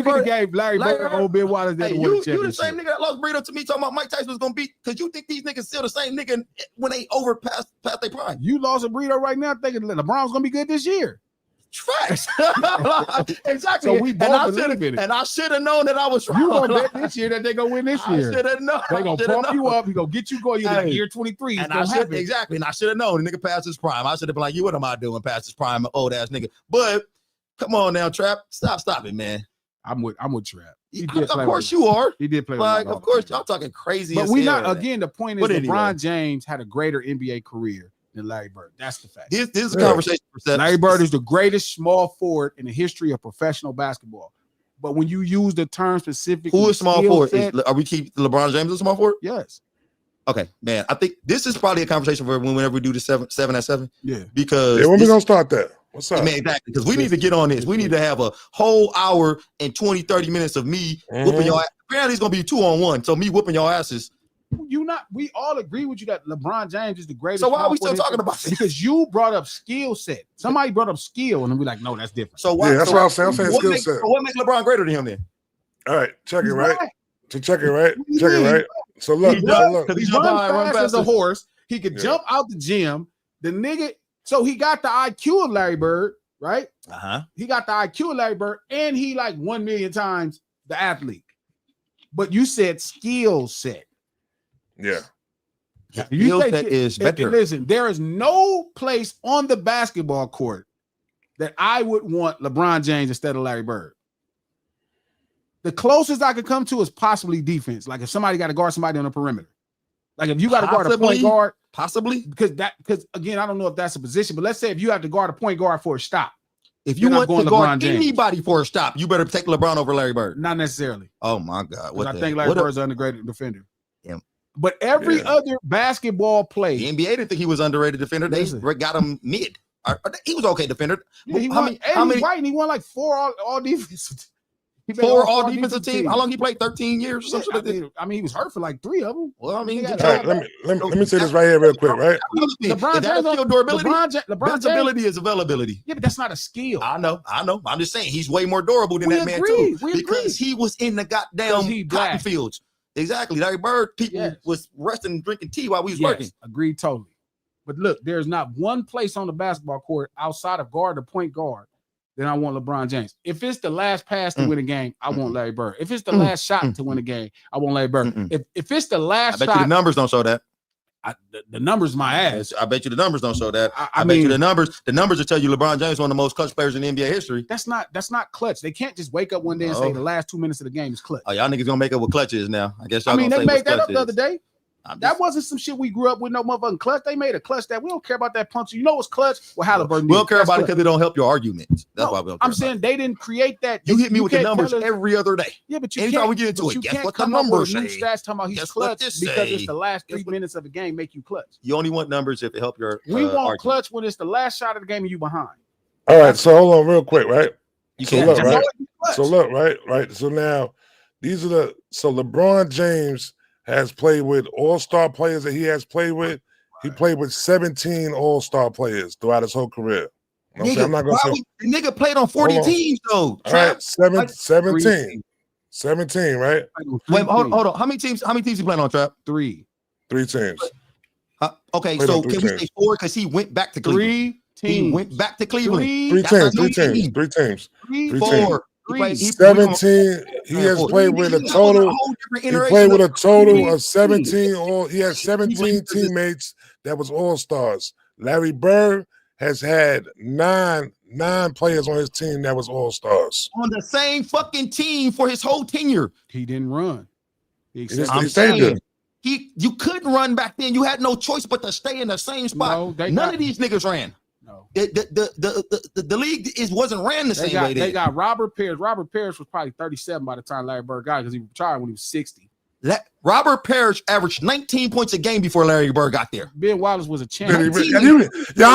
could have gave Larry Bird old Bill Waters that you the same nigga that lost burrito to me talking about Mike Tyson was gonna beat because you think these niggas still the same nigga when they past their prime. You lost a burrito right now thinking LeBron's gonna be good this year. Facts. Exactly. So we both believe in it. And I should have known that I was wrong. You gonna bet this year that they gonna win this year. I should have known. They gonna pump you up. He gonna get you going. You're like year 23. And I should exactly. And I should have known the nigga passed his prime. I should have been like, what am I doing past his prime, old ass nigga? But come on now, Trap. Stop it, man. I'm with Trap. Of course you are. He did play. Like, of course, y'all talking crazy. But we not again. The point is, LeBron James had a greater NBA career than Larry Bird. That's the fact. This is a conversation. Larry Bird is the greatest small forward in the history of professional basketball. But when you use the term specifically, who is small forward? Are we keep LeBron James a small forward? Yes. Okay, man. I think this is probably a conversation for whenever we do the 7-at-7. Yeah. Because when we gonna start that? What's up? I mean, exactly. Because we need to get on this. We need to have a whole hour and 20-30 minutes of me whooping your ass. Apparently, it's gonna be 2-on-1. So me whooping your asses. We all agree with you that LeBron James is the greatest. So why are we still talking about this? Because you brought up skill set. Somebody brought up skill, and then we're like, no, that's different. So why? Yeah, that's what I'm saying. I'm saying skill set. So what makes LeBron greater than him then? All right, check it right. Check it right. So look, because he runs fast as a horse. He could jump out the gym. The nigga. So he got the IQ of Larry Bird, right? He got the IQ of Larry Bird, and he like 1 million times the athlete. But you said skill set. Yeah. His skill set is better. Listen, there is no place on the basketball court that I would want LeBron James instead of Larry Bird. The closest I could come to is possibly defense. Like if somebody got to guard somebody on the perimeter. Like if you got to guard a point guard. Possibly. Because again, I don't know if that's a position, but let's say if you have to guard a point guard for a stop. If you want to guard anybody for a stop, you better take LeBron over Larry Bird. Not necessarily. Oh my God. I think Larry Bird's an underrated defender. Yeah. But every other basketball play. The NBA didn't think he was underrated defender. They got him mid. He was okay defender. Yeah, he won like 4 all defensive. 4 all defensive team. How long he played? 13 years or something like that. I mean, he was hurt for like 3 of them. Well, I mean, let me say this right here real quick, right? LeBron James durability. LeBron's ability is availability. Yeah, but that's not a skill. I know. I'm just saying he's way more durable than that man too. Because he was in the goddamn cotton fields. Exactly. Larry Bird, people was resting and drinking tea while we was working. Agreed totally. But look, there's not one place on the basketball court outside of guard or point guard then I want LeBron James. If it's the last pass to win a game, I want Larry Bird. If it's the last shot to win a game, I want Larry Bird. If it's the last shot, I bet you the numbers don't show that. The numbers my ass. I bet you the numbers don't show that. I bet you the numbers will tell you LeBron James is one of the most clutch players in NBA history. That's not clutch. They can't just wake up one day and say the last 2 minutes of the game is clutch. Oh, y'all niggas gonna make up what clutch is now. I guess y'all they made that up the other day. That wasn't some shit we grew up with, no motherfucking clutch. They made a clutch that we don't care about that punch. You know what's clutch? Well, Halliburton. We don't care about it because they don't help your arguments. That's why we don't care. I'm saying they didn't create that. You hit me with the numbers every other day. Yeah, but anytime we get into it, guess what the numbers say? Stats talking about he's clutch because it's the last 3 minutes of the game make you clutch. You only want numbers if it help your we want argument. Clutch when it's the last shot of the game and you behind. All right, so hold on real quick, right? So look, right. So now these are so LeBron James has played with all-star players that he has played with. He played with 17 all-star players throughout his whole career. I'm not gonna say the nigga played on 40 teams though. All right, 17, right? Wait, hold on. How many teams he played on, Trap? 3 teams. Okay, so can we say 4 because he went back to Cleveland? 3 teams. He went back to Cleveland. 3 teams. 4. 17. He has played with a total. He played with a total of 17. He has 17 teammates that was all stars. Larry Bird has had nine players on his team that was all stars on the same fucking team for his whole tenure. He didn't run. I'm saying you couldn't run back then. You had no choice but to stay in the same spot. None of these niggas ran. No, the league wasn't ran the same way. They got Robert Parrish. Robert Parrish was probably 37 by the time Larry Bird got because he retired when he was 60. Robert Parrish averaged 19 points a game before Larry Bird got there. Ben Wallace was a champ. I'm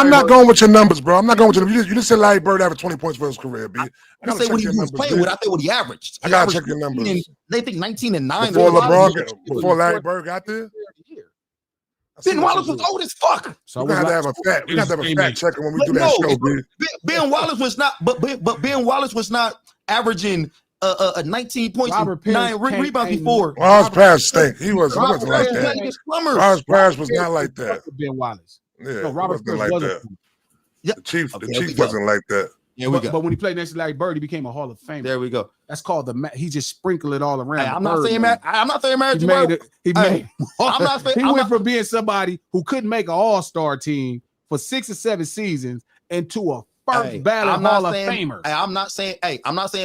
not going with your numbers, bro. I'm not going with your. You just said Larry Bird averaged 20 points for his career, B. I gotta say what he was playing with. I think what he averaged. I gotta check your numbers. They think 19 and 9 before Larry Bird got there. Ben Wallace was old as fuck. So we got to have a fact checker when we do that show, B. Ben Wallace was not, but Ben Wallace was not averaging 19 points and 9 rebounds before. Robert Parrish stink. He wasn't like that. Robert Parrish was not like that. Ben Wallace. Yeah, no, Robert wasn't like that. The Chief wasn't like that. But when he played next to Larry Bird, he became a Hall of Famer. There we go. That's called he just sprinkled it all around. Hey, I'm not saying marriage. He went from being somebody who couldn't make an all-star team for 6 or 7 seasons into a first ballot Hall of Famer. I'm not saying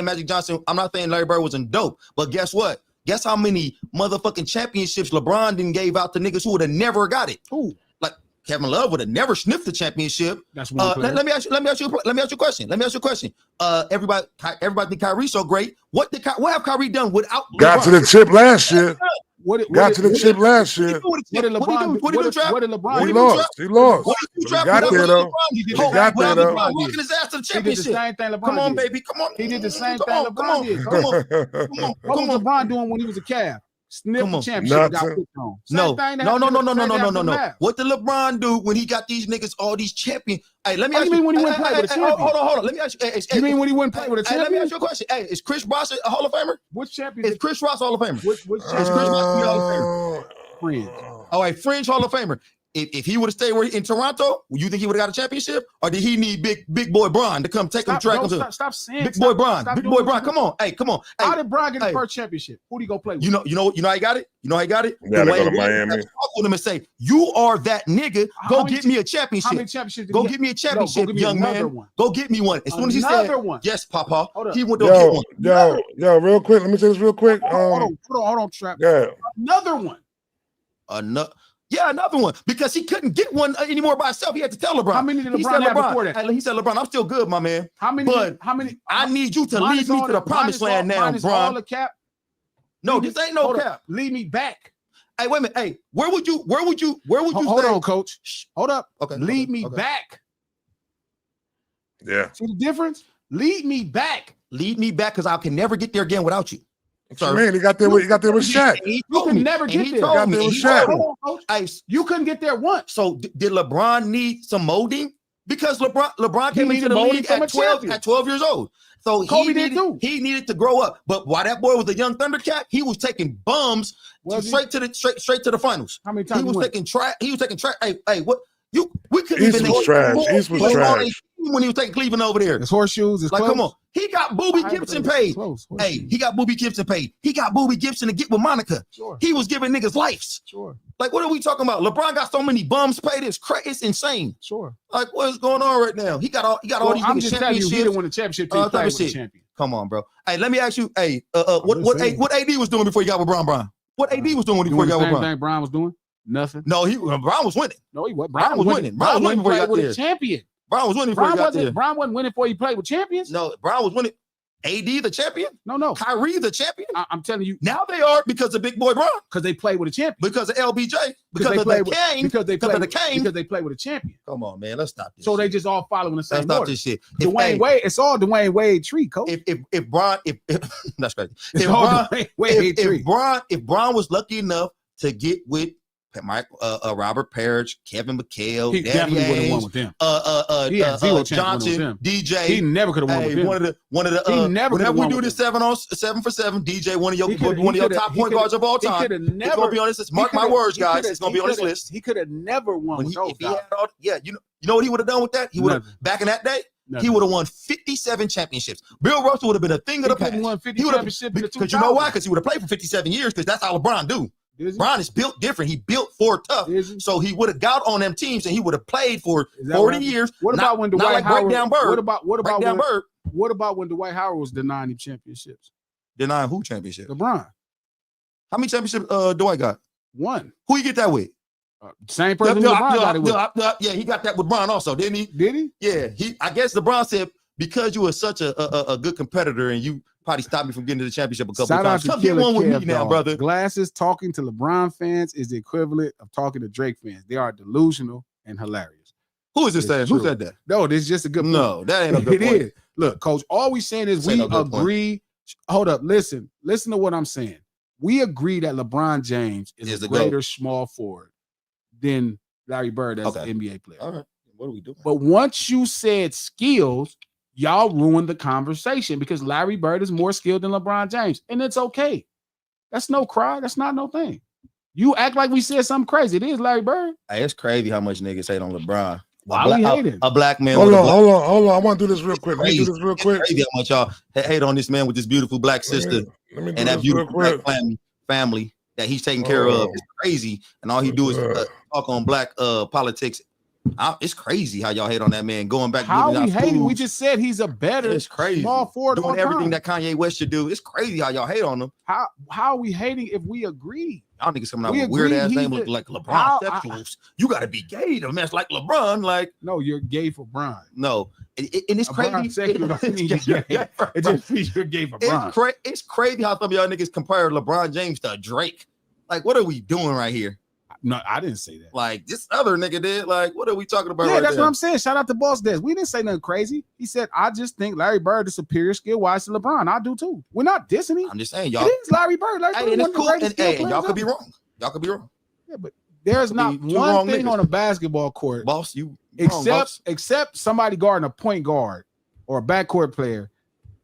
Magic Johnson. I'm not saying Larry Bird wasn't dope. But guess what? Guess how many motherfucking championships LeBron didn't gave out to niggas who would have never got it? Who? Like Kevin Love would have never sniffed the championship. That's one let me ask you a question. Everybody think Kyrie's so great. What have Kyrie done without got LeBron? To the chip last year? Got to the chip last year. What did LeBron do? He lost. He got there though. He got there though. Walking his ass to the championship. He did the same thing LeBron Come on, baby. Come on. He did the same thing LeBron did. Come on. What was LeBron doing when he was a Cavs? Sniff the championship. Got picked on. No. What did LeBron do when he got these niggas all these champions? Hey, let me ask you. When he went play with a champion? Hold on. Let me ask you. You mean when he went play with a champion? Let me ask you a question. Hey, is Chris Ross a Hall of Famer? Which champion? Is Chris Ross Hall of Famer? Which is Chris Ross Hall of Famer? Fringe. All right, Fringe Hall of Famer. if he would have stayed in Toronto, you think he would have got a championship, or did he need big boy Bron to come take him track? Stop saying big boy Bron. Big boy Bron. Come on, come on. How did Bron get his first championship? Who did he go play with? You know how he got it. You know how he got it. Yeah, go to Miami. Talk with him and say, "You are that nigga. Go get me a championship. How many championships? Go get me a championship, young man. Go get me one." As soon as he said, "Yes, Papa," he went to get one. Yo, real quick. Let me say this real quick. Hold on, Trap. Yeah, another one. Another one, because he couldn't get one anymore by himself. He had to tell LeBron. How many did LeBron have before that? He said, "LeBron, I'm still good, my man. How many? I need you to lead me to the promised land now, Bron." All the cap. No, this ain't no cap. Lead me back. Hey, wait a minute. Hey, where would you? Hold on, coach. Hold up. Okay. Lead me back. Yeah. See the difference? Lead me back. Lead me back, because I can never get there again without you. Man, he got there with Shaq. You can never get there. Got there with Shaq. You couldn't get there once. So did LeBron need some molding? Because LeBron came into the league at 12 years old. So Kobe did too. He needed to grow up. But while that boy was a young Thundercat, he was taking bums straight to the finals. How many times he was taking trash? He was taking trash. Hey, what? We couldn't even. East was trash. When he was taking Cleveland over there. His horseshoes, his clothes. Come on. He got Boobie Gibson paid. Hey, he got Boobie Gibson paid. He got Boobie Gibson to get with Monica. Sure. He was giving niggas lives. Sure. Like, what are we talking about? LeBron got so many bums paid. It's insane. Sure. Like, what is going on right now? He got all these I'm just telling you, he didn't championships. win the championship. He played with the champion. Come on, bro. Hey, let me ask you. Hey, what AD was doing before he got with Bron? What AD was doing before he got with Bron? Same thing Bron was doing. Nothing. No, Bron was winning. No, he wasn't. Bron was winning. Bron was winning before he got there. Champion. Bron was winning before he got there. Bron wasn't winning before he played with champions. No, Bron was winning. AD the champion? No. Kyrie the champion? I'm telling you. Now they are, because of Big Boy Bron. Because they played with a champion. Because of LBJ. Because of the Kane. Because they played with a champion. Come on, man. Let's stop this. So they just all following the same order. Let's stop this shit. Dwayne Wade. It's all Dwayne Wade tree, coach. If Bron, that's crazy. If Bron was lucky enough to get with Robert Parrish, Kevin McHale, he definitely would have won with them. He had zero Johnson, DJ. He never could have won with them. One of the. He never. Whenever we do this 7 for 7, DJ, one of your top point guards of all time. It's gonna be on this list. Mark my words, guys. It's gonna be on this list. He could have never won with those guys. You know what he would have done with that? He would have back in that day. He would have won 57 championships. Bill Russell would have been a thing of the past. Won 50 championships because you know why? Because he would have played for 57 years. Because that's how LeBron do. Bron is built different. He built for tough. So he would have got on them teams and he would have played for 40 years. What about when Dwight Howard? What about when Dwight Howard was denying him championships? Denying who championship? LeBron. How many championships Dwight got? One. Who you get that with? Same person LeBron got it with. Yeah, he got that with Bron also, didn't he? Did he? Yeah. I guess LeBron said, because you were such a good competitor and you probably stopped me from getting to the championship a couple of times. Come get one with me now, brother. Glasses talking to LeBron fans is the equivalent of talking to Drake fans. They are delusional and hilarious. Who is this saying? Who said that? No, this is just a good point. No, that ain't a good point. It is. Look, coach, all we saying is we agree. Hold up, listen to what I'm saying. We agree that LeBron James is a greater small forward than Larry Bird as an NBA player. All right. What are we doing? But once you said skills, y'all ruined the conversation because Larry Bird is more skilled than LeBron James. And it's okay. That's no cry. That's not no thing. You act like we said something crazy. It is Larry Bird. Hey, it's crazy how much niggas hate on LeBron. A black man. Hold on. I want to do this real quick. Crazy how much y'all hate on this man with this beautiful black sister and that beautiful black family that he's taking care of. It's crazy. And all he do is talk on black politics. It's crazy how y'all hate on that man. Going back, how we hate him? We just said he's a better it's crazy. Small forward, doing everything that Kanye West should do. It's crazy how y'all hate on him. How are we hating if we agree? Y'all niggas coming out with weird ass names like LeBron sexuals. You got to be gay to mess like LeBron. Like, no, you're gay for Bron. No, and it's crazy. It just means you're gay for Bron. It's crazy how some of y'all niggas compare LeBron James to Drake. Like, what are we doing right here? No, I didn't say that. Like, this other nigga did. Like, what are we talking about? Yeah, that's there? what I'm saying. Shout out to Boss Des. We didn't say nothing crazy. He said, I just think Larry Bird is superior skill-wise to LeBron. I do too. We're not dissing him. I'm just saying, y'all. It is Larry Bird. And it's cool. And y'all could be wrong. Y'all could be wrong. Yeah, but there's not one thing on a basketball court, boss, you except somebody guarding a point guard or a backcourt player.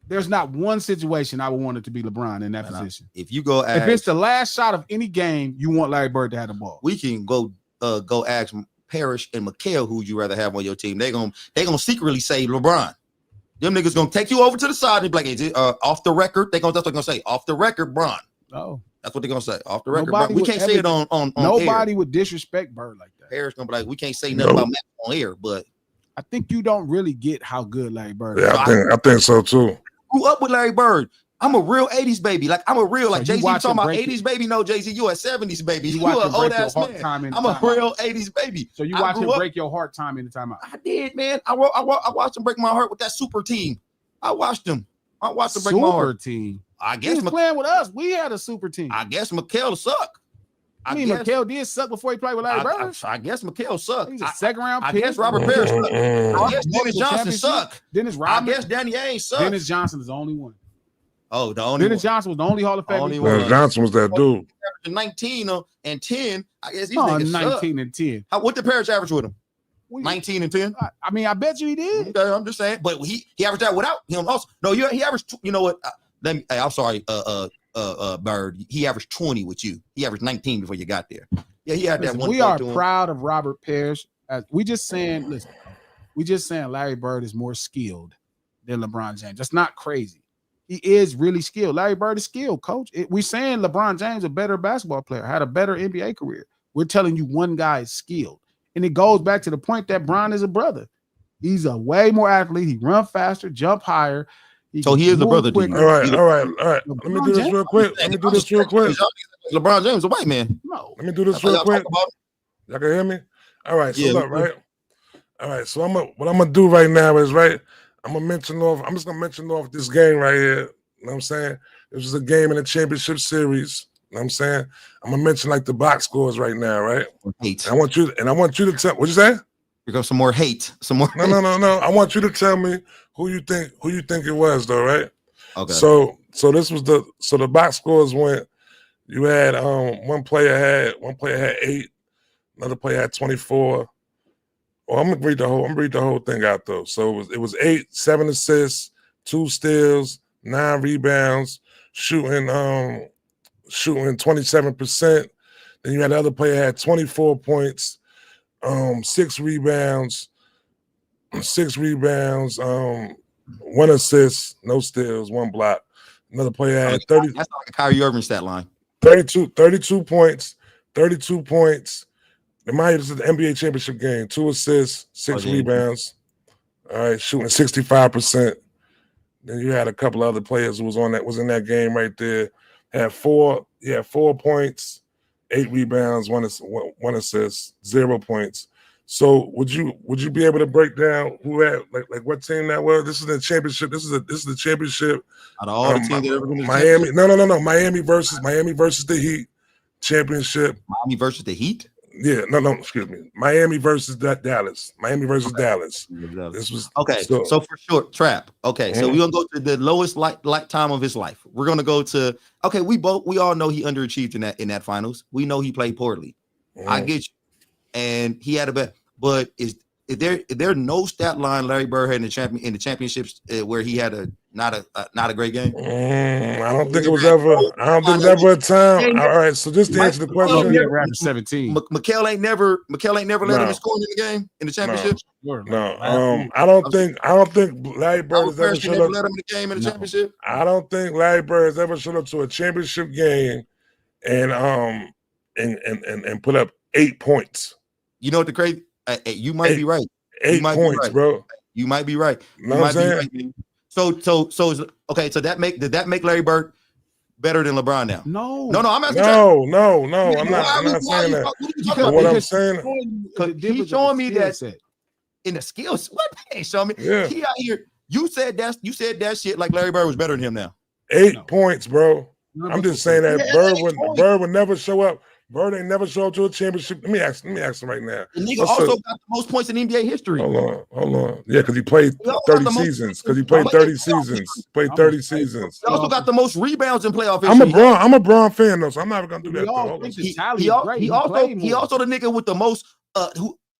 There's not one situation I would want it to be LeBron in that position. If you go, if it's the last shot of any game, you want Larry Bird to have the ball. We can go go ask Parrish and Mikhail who you rather have on your team, they gonna secretly say LeBron. Them niggas gonna take you over to the side and be like, is it off the record? That's what they're gonna say. Off the record, Bron. No. That's what they're gonna say. Off the record, Bron. We can't say it on nobody air. would disrespect Bird like that. Parrish gonna be like, we can't say nothing about Matt on air, but I think you don't really get how good Larry Bird is. Yeah, I think so too. Grew up with Larry Bird. I'm a real 80s baby. Like I'm a real like So Jay-Z talking about 80s baby. No, Jay-Z, you a 70s baby. You an old ass man. I'm a real 80s baby. So you watch him break your heart time in the timeout. I did, man. I watched him break my heart with that super team. I watched him break my heart. Super team. I guess he was playing with us. We had a super team. I guess Mikhail suck. I mean, Mikhail did suck before he played with Larry Bird. I guess Mikhail sucked. He's a second round pick. I guess Robert Parrish sucked. I guess Dennis Johnson suck. Dennis Rodman. I guess Danny Ainge sucked. Dennis Johnson is the only one. Oh, the only Dennis Johnson was the only Hall of Fame. Dennis Johnson was that dude. 19 and 10. I guess these niggas 19 and 10. What did Parrish average with him? 19 and 10. I mean, I bet you he did. Okay, I'm just saying, but he averaged that without him also. No, he averaged. You know what? I'm sorry, Bird. He averaged 20 with you. He averaged 19 before you got there. Yeah, he had that one. We are proud of Robert Parrish. We just saying Larry Bird is more skilled than LeBron James. That's not crazy. He is really skilled. Larry Bird is skilled, coach. We're saying LeBron James a better basketball player, had a better NBA career. We're telling you one guy is skilled. And it goes back to the point that Bron is a brother. He's a way more athlete. He run faster, jump higher. So he is the brother to you. All right. Let me do this real quick. LeBron James is a white man. No. Let me do this real quick. Y'all can hear me? All right. So look, right? All right. So what I'm gonna do right now is I'm just gonna mention off this game right here. You know what I'm saying? This was a game in the championship series. You know what I'm saying? I'm gonna mention like the box scores right now, right? Hate. I want you to tell what'd you say? Here comes some more hate. No. I want you to tell me who you think it was, though, right? Okay. So this was the box scores went. You had one player had 8, another player had 24. Well, I'm gonna read the whole thing out though. So it was 8, 7 assists, 2 steals, 9 rebounds, shooting 27%. Then you had the other player had 24 points, 6 rebounds, 1 assist, no steals, 1 block. Another player had 30. That's like a Kyrie Irving stat line. 32 points. This is the NBA championship game. 2 assists, 6 rebounds. All right, shooting 65%. Then you had a couple other players who was in that game right there. Had 4 points, 8 rebounds, 1 assist, 0 points. So would you be able to break down who had like what team that was? This is the championship. This is the championship. Out of all the teams that ever been in Miami. No. Miami versus the Heat championship. Miami versus the Heat? Yeah, no, excuse me. Miami versus Dallas. Miami versus Dallas. This was okay. So for sure, Trap. Okay, so we're gonna go to the lowest time of his life. We're gonna go to we all know he underachieved in that finals. We know he played poorly. I get you, and he had a bet. But is there no stat line Larry Bird had in the championships where he had not a great game? I don't think it was ever a time. All right, so just to answer the question, 17. Mikhail ain't never let him score in the game in the championship. No, I don't think Larry Bird has ever showed up. Let him in the game in the championship. I don't think Larry Bird has ever showed up to a championship game and put up 8 points. You know what the crazy? You might be right. 8 points, bro. You might be right. You know what I'm saying? So okay. So did that make Larry Bird better than LeBron now? No. I'm asking. No. I'm not saying that. But what I'm saying, he's showing me that in the skills. What he showing me? Yeah. He out here. You said that shit like Larry Bird was better than him now. 8 points, bro. I'm just saying that Bird would never show up. Bird ain't never showed up to a championship. Let me ask him right now. The nigga also got the most points in NBA history. Hold on. Yeah, because he played 30 seasons. He played 30 seasons. He also got the most rebounds in playoff history. I'm a Bron fan though, so I'm not gonna do that. He also the nigga with the most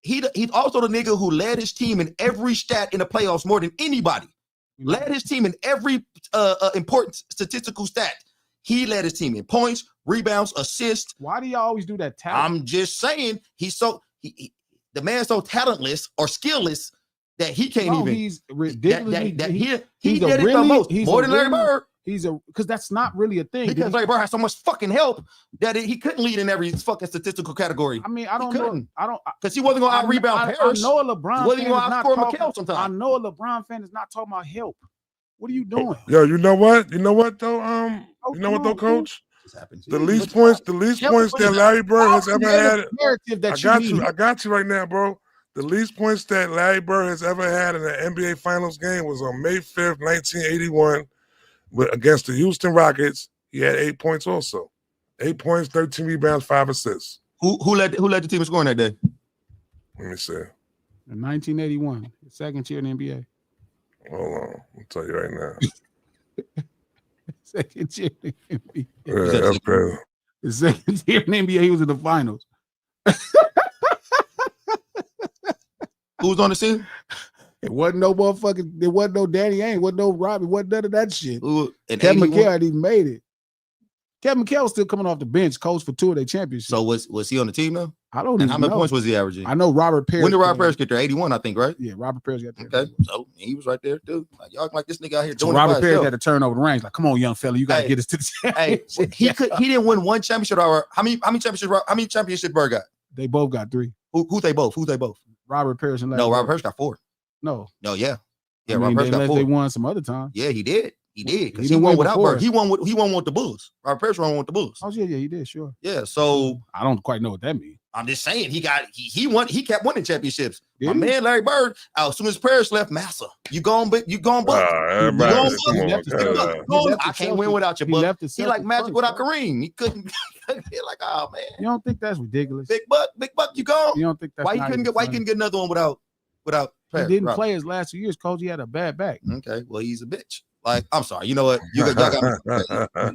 he's also the nigga who led his team in every stat in the playoffs more than anybody. Led his team in every important statistical stat. He led his team in points, rebounds, assists. Why do y'all always do that? Talent? I'm just saying the man's so talentless or skillless that he can't even. He's ridiculously. He did it the most, more than Larry Bird. Because that's not really a thing. Because Larry Bird has so much fucking help that he couldn't lead in every fucking statistical category. I mean, I don't know. Because he wasn't going to out rebound Parrish. I know a LeBron wasn't fan going to outscore talking, McHale sometimes. I know a LeBron fan is not talking about help. What are you doing? Yo, you know what? You know what though? You know what though, Coach? The least points that Larry Bird has ever had. I got you right now, bro. The least points that Larry Bird has ever had in an NBA Finals game was on May 5th, 1981. Against the Houston Rockets, he had 8 points also. 8 points, 13 rebounds, 5 assists. Who led the team in scoring that day? Let me see. In 1981, second year in the NBA. Hold on. I'll tell you right now. Second year in the NBA. Yeah, that's crazy. The second year in the NBA, he was in the finals. Who was on the team? It wasn't no motherfucking, it wasn't no Danny Ainge, wasn't no Robbie, wasn't none of that shit. Kevin McHale hadn't even made it. Kevin McHale was still coming off the bench, coach for 2 of their championships. So was he on the team though? I don't even know. How many points was he averaging? I know Robert Parrish. When did Robert Parrish get there? 81, I think, right? Yeah, Robert Parrish got there. Okay, so he was right there too. Like y'all like this nigga out here doing Robert Parrish had to turn over the ranks. Like, come on, young fella, you got to get us to the championship. He didn't win one championship. Or how many championships Bird got? They both got 3. Who they both? Robert Parrish and Larry No, Robert Bird. Parrish got 4. No, yeah. I mean, Robert Parrish got 4. They won some other time. Yeah, he did. Because he won without before. Bird. He won with the Bulls. Robert Parrish won with the Bulls. Oh yeah, he did, sure. Yeah, so I don't quite know what that means. I'm just saying he won. He kept winning championships. My man Larry Bird. As soon as Parrish left, Massa, you gone book. I can't win without you. But he like Magic without Kareem. He couldn't. Like, oh man. You don't think that's ridiculous? Big buck, you gone. You don't think that's why he couldn't get another one without Parrish? He didn't play his last 2 years, coach. He had a bad back. Okay, well he's a bitch. Like, I'm sorry. You know what? Y'all got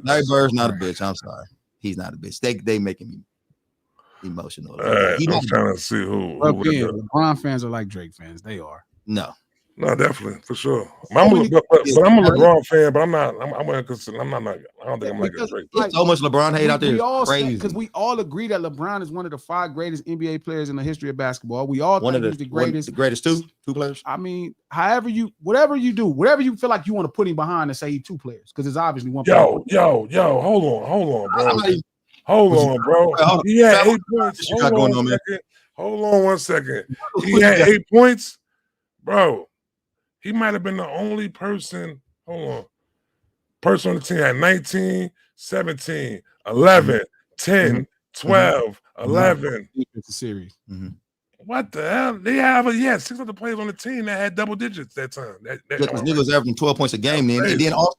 Larry Bird's not a bitch. I'm sorry. He's not a bitch. They making me emotional. I'm trying to see who LeBron fans are like Drake fans. They are. No, definitely for sure. I'm a LeBron fan, but I'm not. I don't think I'm like a Drake. There's so much LeBron hate out there. Crazy. Because we all agree that LeBron is one of the 5 greatest NBA players in the history of basketball. We all think he's the greatest. The greatest two players. I mean, whatever you do, whatever you feel like you want to put him behind and say he's 2 players, because it's obviously one. Yo, hold on, bro. Hold on, bro. He had 8 points. Hold on 1 second. He had 8 points, bro. He might have been the only person. Person on the team had 19, 17, 11, 10, 12, 11. It's a series. What the hell? They have 6 other players on the team that had double digits that time. Because niggas was averaging 12 points a game then.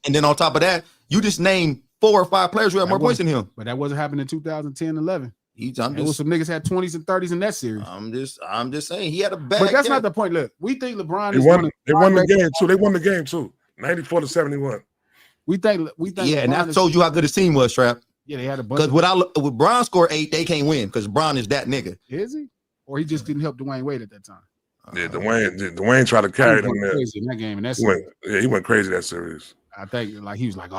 And then on top of that, you just named 4 or 5 players who had more points than him. But that wasn't happening in 2010, 11. Some niggas had 20s and 30s in that series. I'm just saying he had a bad. But that's not the point. Look, we think LeBron They won the game too. They won the game too. 94-71. We think. Yeah, and that told you how good his team was, Trap. Yeah, they had a bunch. Because with Bron score 8, they can't win because Bron is that nigga. Is he? Or he just didn't help Dwayne Wade at that time? Yeah, Dwayne tried to carry them there. Crazy in that game, and that's he went crazy that series. I think like he was like,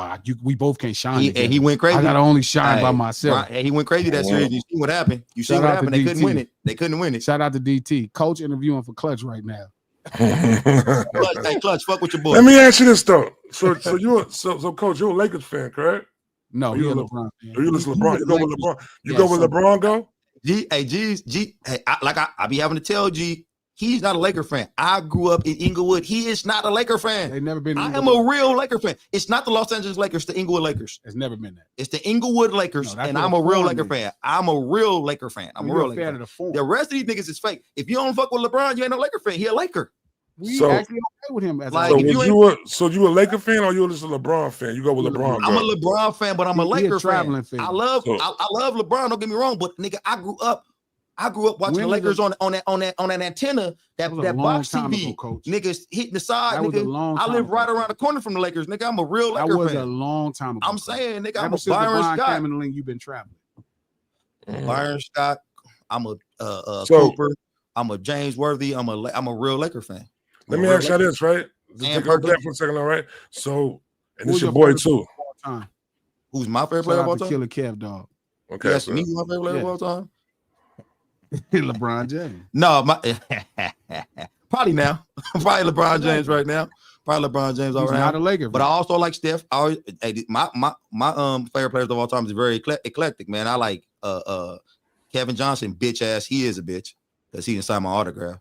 we both can't shine. He went crazy. I gotta only shine by myself. He went crazy that series. You see what happened? They couldn't win it. They couldn't win it. Shout out to DT, coach interviewing for Clutch right now. Clutch, fuck with your boy. Let me ask you this though. So coach, you're a Lakers fan, correct? No, you're a LeBron fan. You listen to LeBron. You go with LeBron. You go with LeBron. Go. I be having to tell G. He's not a Laker fan. I grew up in Inglewood. He is not a Laker fan. They've never been. I am a real Laker fan. It's not the Los Angeles Lakers, the Inglewood Lakers. It's never been that. It's the Inglewood Lakers, and I'm a real Laker fan. I'm a real Laker fan. I'm a real Laker fan. The rest of these niggas is fake. If you don't fuck with LeBron, you ain't no Laker fan. He a Laker. We actually okay with him. So you a Laker fan or you just a LeBron fan? You go with LeBron. I'm a LeBron fan, but I'm a Laker fan. I love LeBron. Don't get me wrong, but nigga, I grew up watching the Lakers on that antenna, that box TV. Niggas hitting the side. Nigga, I live right around the corner from the Lakers. Nigga, I'm a real Laker fan. That was a long time ago. I'm saying, nigga, I'm a Byron Scott. You've been traveling. Byron Scott. I'm a Cooper. I'm a James Worthy. I'm a real Laker fan. Let me ask you this, right? Take off that for a second, all right? So, and it's your boy too. Who Who's my favorite Shout player of out all to time? Killer Kev, dog. Okay, You asking me who's my favorite player of Yeah. all time? LeBron James. No, probably now. Probably LeBron James right now. Probably LeBron James all He's right not now. a Laker, But I also like Steph. I always, my favorite players of all time is very eclectic, man. I like Kevin Johnson, bitch ass. He is a bitch because he didn't sign my autograph.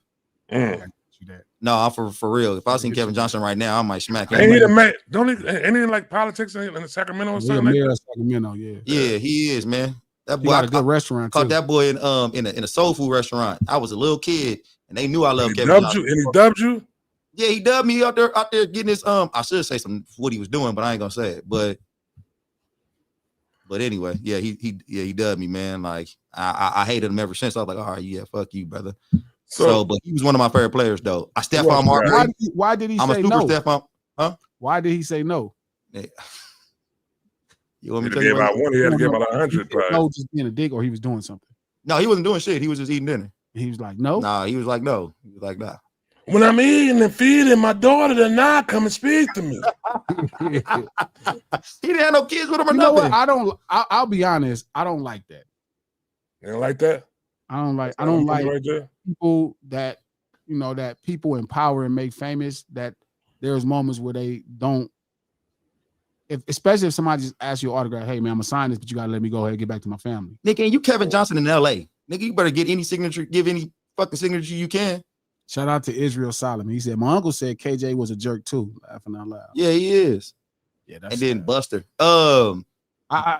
No, I'm for real. If I seen Kevin Johnson right now, I might smack him. Ain't he the man? Don't he? Ain't he like politics in Sacramento or something like that? Sacramento, yeah. Yeah, he is, man. That He boy, got a good restaurant caught too. that boy in a soul food restaurant. I was a little kid, and they knew I loved Kevin Johnson. And he dubbed you? Yeah, he dubbed me out there getting his I should say some what he was doing, but I ain't gonna say it. But anyway, yeah, he dubbed me, man. Like I hated him ever since. I was like, all right, yeah, fuck you, brother. So but he was one of my favorite players, though. I Stephon Marbury. Why did he I'm say a super no? Stephon, huh? Why did he say no? Yeah. You want me He to tell you? out one. He had to give out 100. No, just being a dick, or he was doing something. No, he wasn't doing shit. He was just eating dinner. He was like, no. Nah, he was like, no. He was like, nah. When I'm eating and feeding my daughter, to not come and speak to me. He didn't have no kids with him or you know nothing. what? I'll be honest. I don't like that. You don't like that? I don't like right there. people that that people empower and make famous. That there's moments where they don't. Especially if somebody just asks you an autograph, hey man, I'm gonna sign this, but you gotta let me go ahead and get back to my family. Nigga, and you Kevin Johnson in LA. Nigga, you better get any signature, give any fucking signature you can. Shout out to Israel Solomon. He said, my uncle said KJ was a jerk too, laughing out loud. Yeah, he is. Yeah, that's and then sad. Buster.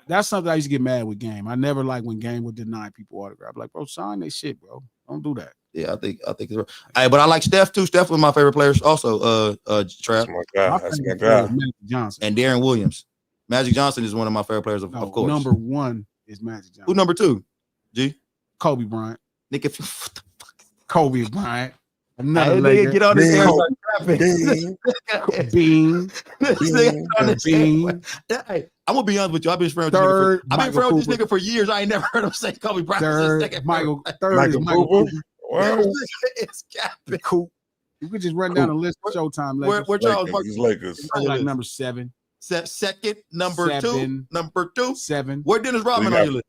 That's something I used to get mad with Game. I never liked when Game would deny people autograph. Like, bro, sign that shit, bro. Don't do that. Yeah, I think it's right. Hey, but I like Steph too. Steph was my favorite players also. Trap. That's my guy. That's my guy. Magic Johnson. And Darren Williams. Magic Johnson is one of my favorite players, of course. Number one is Magic Johnson. Who number two? G? Kobe Bryant. Nigga, Kobe Bryant. Another Laker. Get on this air. Bean. Hey, I'm gonna be honest with you. I've been friends with this nigga for years. I ain't never heard him say Kobe Bryant. Third, Michael Cooper. Wow. It's capping. Cool. You could just run down the list of Showtime Lakers. Where Charles Lakers. Lakers. Like number 7. Second, number 2. Number 2. 7. Where Dennis Rodman on your list?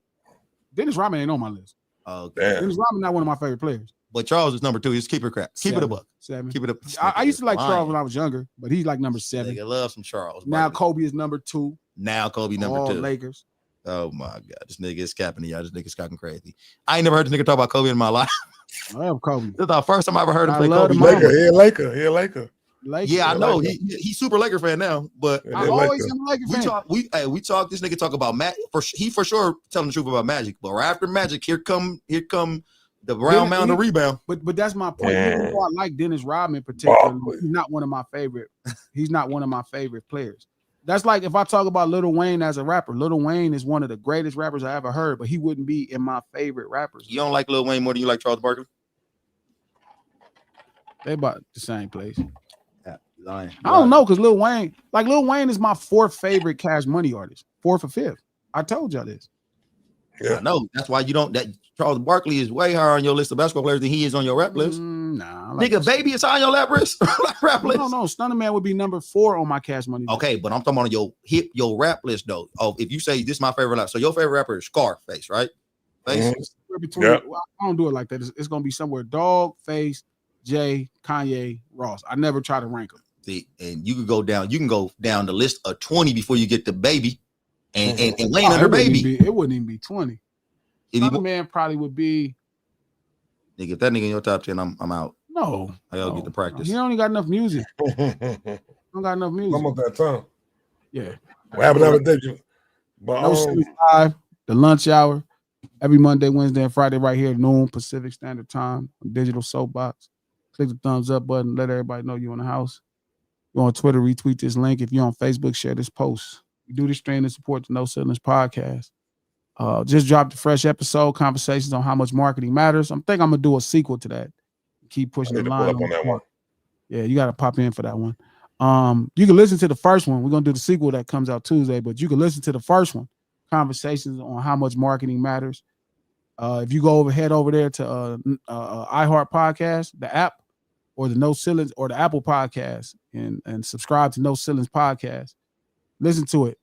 Dennis Rodman ain't on my list. Oh, damn. Dennis Rodman not one of my favorite players. But Charles is number 2. He's keep it crap. Keep it a buck. 7. Keep it up. I used to like Charles when I was younger, but he's like number 7. Nigga love some Charles. Now Kobe is number 2. Now Kobe number all 2. Lakers. Oh my God, this nigga is capping y'all. This nigga's capping crazy. I ain't never heard this nigga talk about Kobe in my life. I love Kobe. This is the first time I ever heard him play Kobe. Laker. Yeah, I know. He's super Laker fan now, but I always am a Laker fan. We talk. This nigga talk about Magic. He for sure telling the truth about Magic. But right after Magic, here come the round mound of rebound. But that's my point. Even though I like Dennis Rodman particularly, he's not one of my favorite. He's not one of my favorite players. That's like if I talk about Lil Wayne as a rapper. Lil Wayne is one of the greatest rappers I ever heard, but he wouldn't be in my favorite rappers. You don't like Lil Wayne more than you like Charles Barkley? They about the same place. I don't know, because Lil Wayne is my 4th favorite Cash Money artist. 4th or 5th. I told y'all this. Yeah, I know. That's why you don't. That Charles Barkley is way higher on your list of basketball players than he is on your rap list. Nah, nigga, Baby is high on your rap list. Rap list. No. Stunner Man would be number 4 on my Cash Money list. Okay, but I'm talking about your rap list though. Oh, if you say this is my favorite rap, so your favorite rapper is Scarface, right? Face. I don't do it like that. It's gonna be somewhere Dog, Face, Jay, Kanye, Ross. I never try to rank them. And you can go down the list of 20 before you get to Baby and Wayne under Baby. It wouldn't even be 20. Stunner Man probably would be. Nigga, if that nigga in your top 10, I'm out. No, I gotta get to practice. He only got enough music. Don't got enough music. Almost that time. Yeah. What happened the other day? No Silence Live, the lunch hour, every Monday, Wednesday, and Friday, right here at noon Pacific Standard Time on Digital Soapbox. Click the thumbs up button. Let everybody know you're in the house. Go on Twitter, retweet this link. If you're on Facebook, share this post. We do this stream to support the No Ceilings podcast. Just dropped a fresh episode, Conversations on How Much Marketing Matters. I'm going to do a sequel to that. Keep pushing the line on that one. Yeah, you got to pop in for that one. You can listen to the first one. We're going to do the sequel that comes out Tuesday, but you can listen to the first one, Conversations on How Much Marketing Matters. If you head over there to iHeart Podcast, the app, or the No Ceilings or the Apple Podcast, and subscribe to No Ceilings Podcast. Listen to it.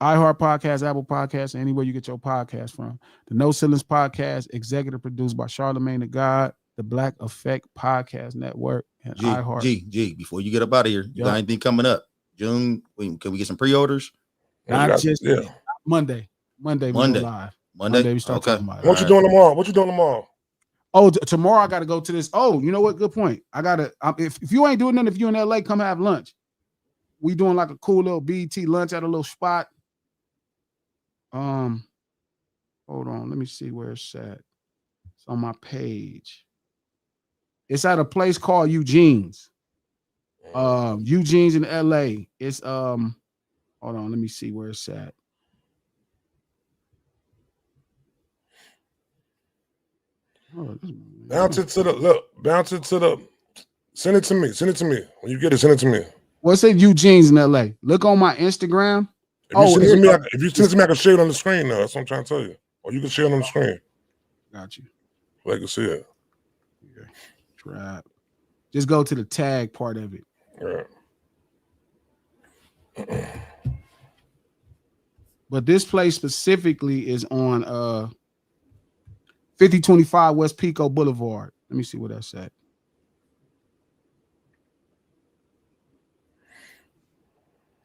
iHeart Podcast, Apple Podcasts, anywhere you get your podcast from. The No Ceilings Podcast, executive produced by Charlemagne the God, the Black Effect Podcast Network, and iHeart. G, before you get up out of here, you got anything coming up? June, can we get some pre-orders? Not just Monday. Monday we go live. Monday we start talking about it. What you doing tomorrow? What you doing tomorrow? Oh, tomorrow I got to go to this. Oh, you know what? Good point. I got to, if you ain't doing nothing, if you in LA, come have lunch. We doing like a cool little BET lunch at a little spot. Hold on. Let me see where it's at. It's on my page. It's at a place called Eugene's. Eugene's in LA. It's hold on, let me see where it's at. Bounce it to the send it to me. Send it to me. When you get it, send it to me. What's it? Eugene's in LA. Look on my Instagram. If you send it to me, I can share it on the screen now. That's what I'm trying to tell you. Or you can share it on the screen. Got you. So I can see it. Okay. Trap. Just go to the tag part of it. Yeah. But this place specifically is on 5025 West Pico Boulevard. Let me see where that's at.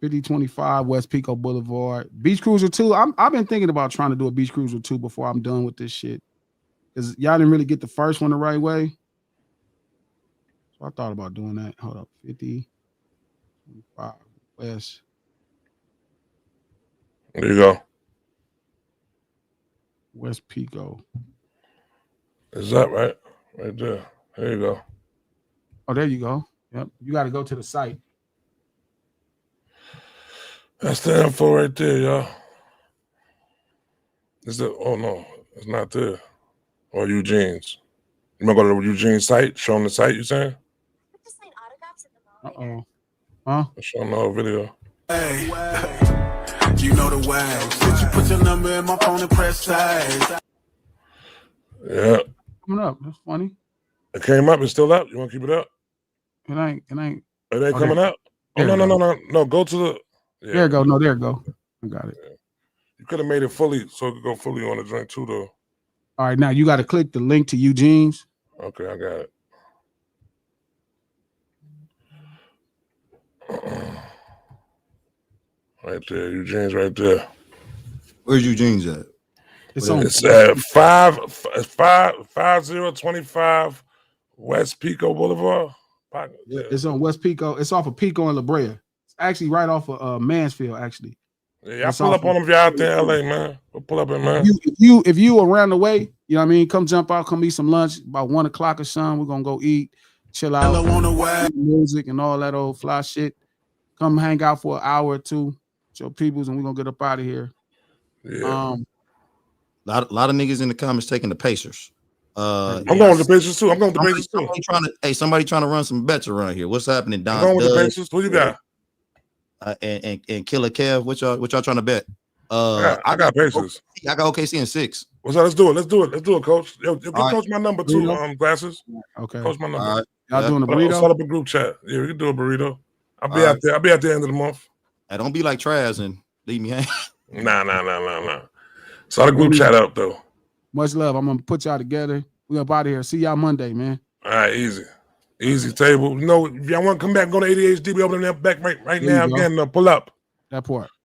$50.25 West Pico Boulevard. Beach Cruiser 2. I've been thinking about trying to do a Beach Cruiser 2 before I'm done with this shit. Because y'all didn't really get the first one the right way. So I thought about doing that. Hold up. 5025 West. There you go. West Pico. Is that right? Right there. There you go. Oh, there you go. Yep. You got to go to the site. That's the info right there, y'all. Is it? Oh no, it's not there. Or Eugene's. You might go to the Eugene's site. Show them the site. You saying? Huh? Show them the whole video. Hey, you know the way. Since you put your number in my phone and press save. Yeah. Coming up. That's funny. It came up. It's still up. You want to keep it up? It ain't. It ain't coming up. Oh no. Go to the. Yeah. There you go. No, there you go. I got it. Yeah. You could have made it fully so it could go fully on the joint too, though. All right, now you got to click the link to Eugene's. Okay, I got it. Right there, Eugene's right there. Where's Eugene's at? It's at 5025 West Pico Boulevard. Yeah. It's on West Pico. It's off of Pico and La Brea. It's actually right off of Mansfield, actually. Yeah, I pull up on them if y'all out there in LA, man. We'll pull up in, man. If you around the way, you know what I mean? Come jump out, come eat some lunch. About 1 o'clock or something, we're gonna go eat, chill out, music and all that old fly shit. Come hang out for an hour or two, show peoples, and we're gonna get up out of here. Yeah. Lot of niggas in the comments taking the Pacers. I'm going with the Pacers too. Somebody trying to run some bets around here. What's happening, Don? I'm going with the Pacers. Who you got? And Killer Kev, what y'all trying to bet? I got Pacers. I got OKC in 6. What's that? Let's do it, Coach. Yo, give Coach my number too. Glasses. Okay. Coach my number. All right. Y'all doing a burrito? Set up a group chat. Yeah, we can do a burrito. I'll be out there. I'll be at the end of the month. Hey, don't be like Traz and leave me hanging. Nah. Start a group chat up though. Much love. I'm gonna put y'all together. We up out of here. See y'all Monday, man. All right, easy table. You know, if y'all want to come back and go to ADHD, we open that back right now again. Pull up. That part.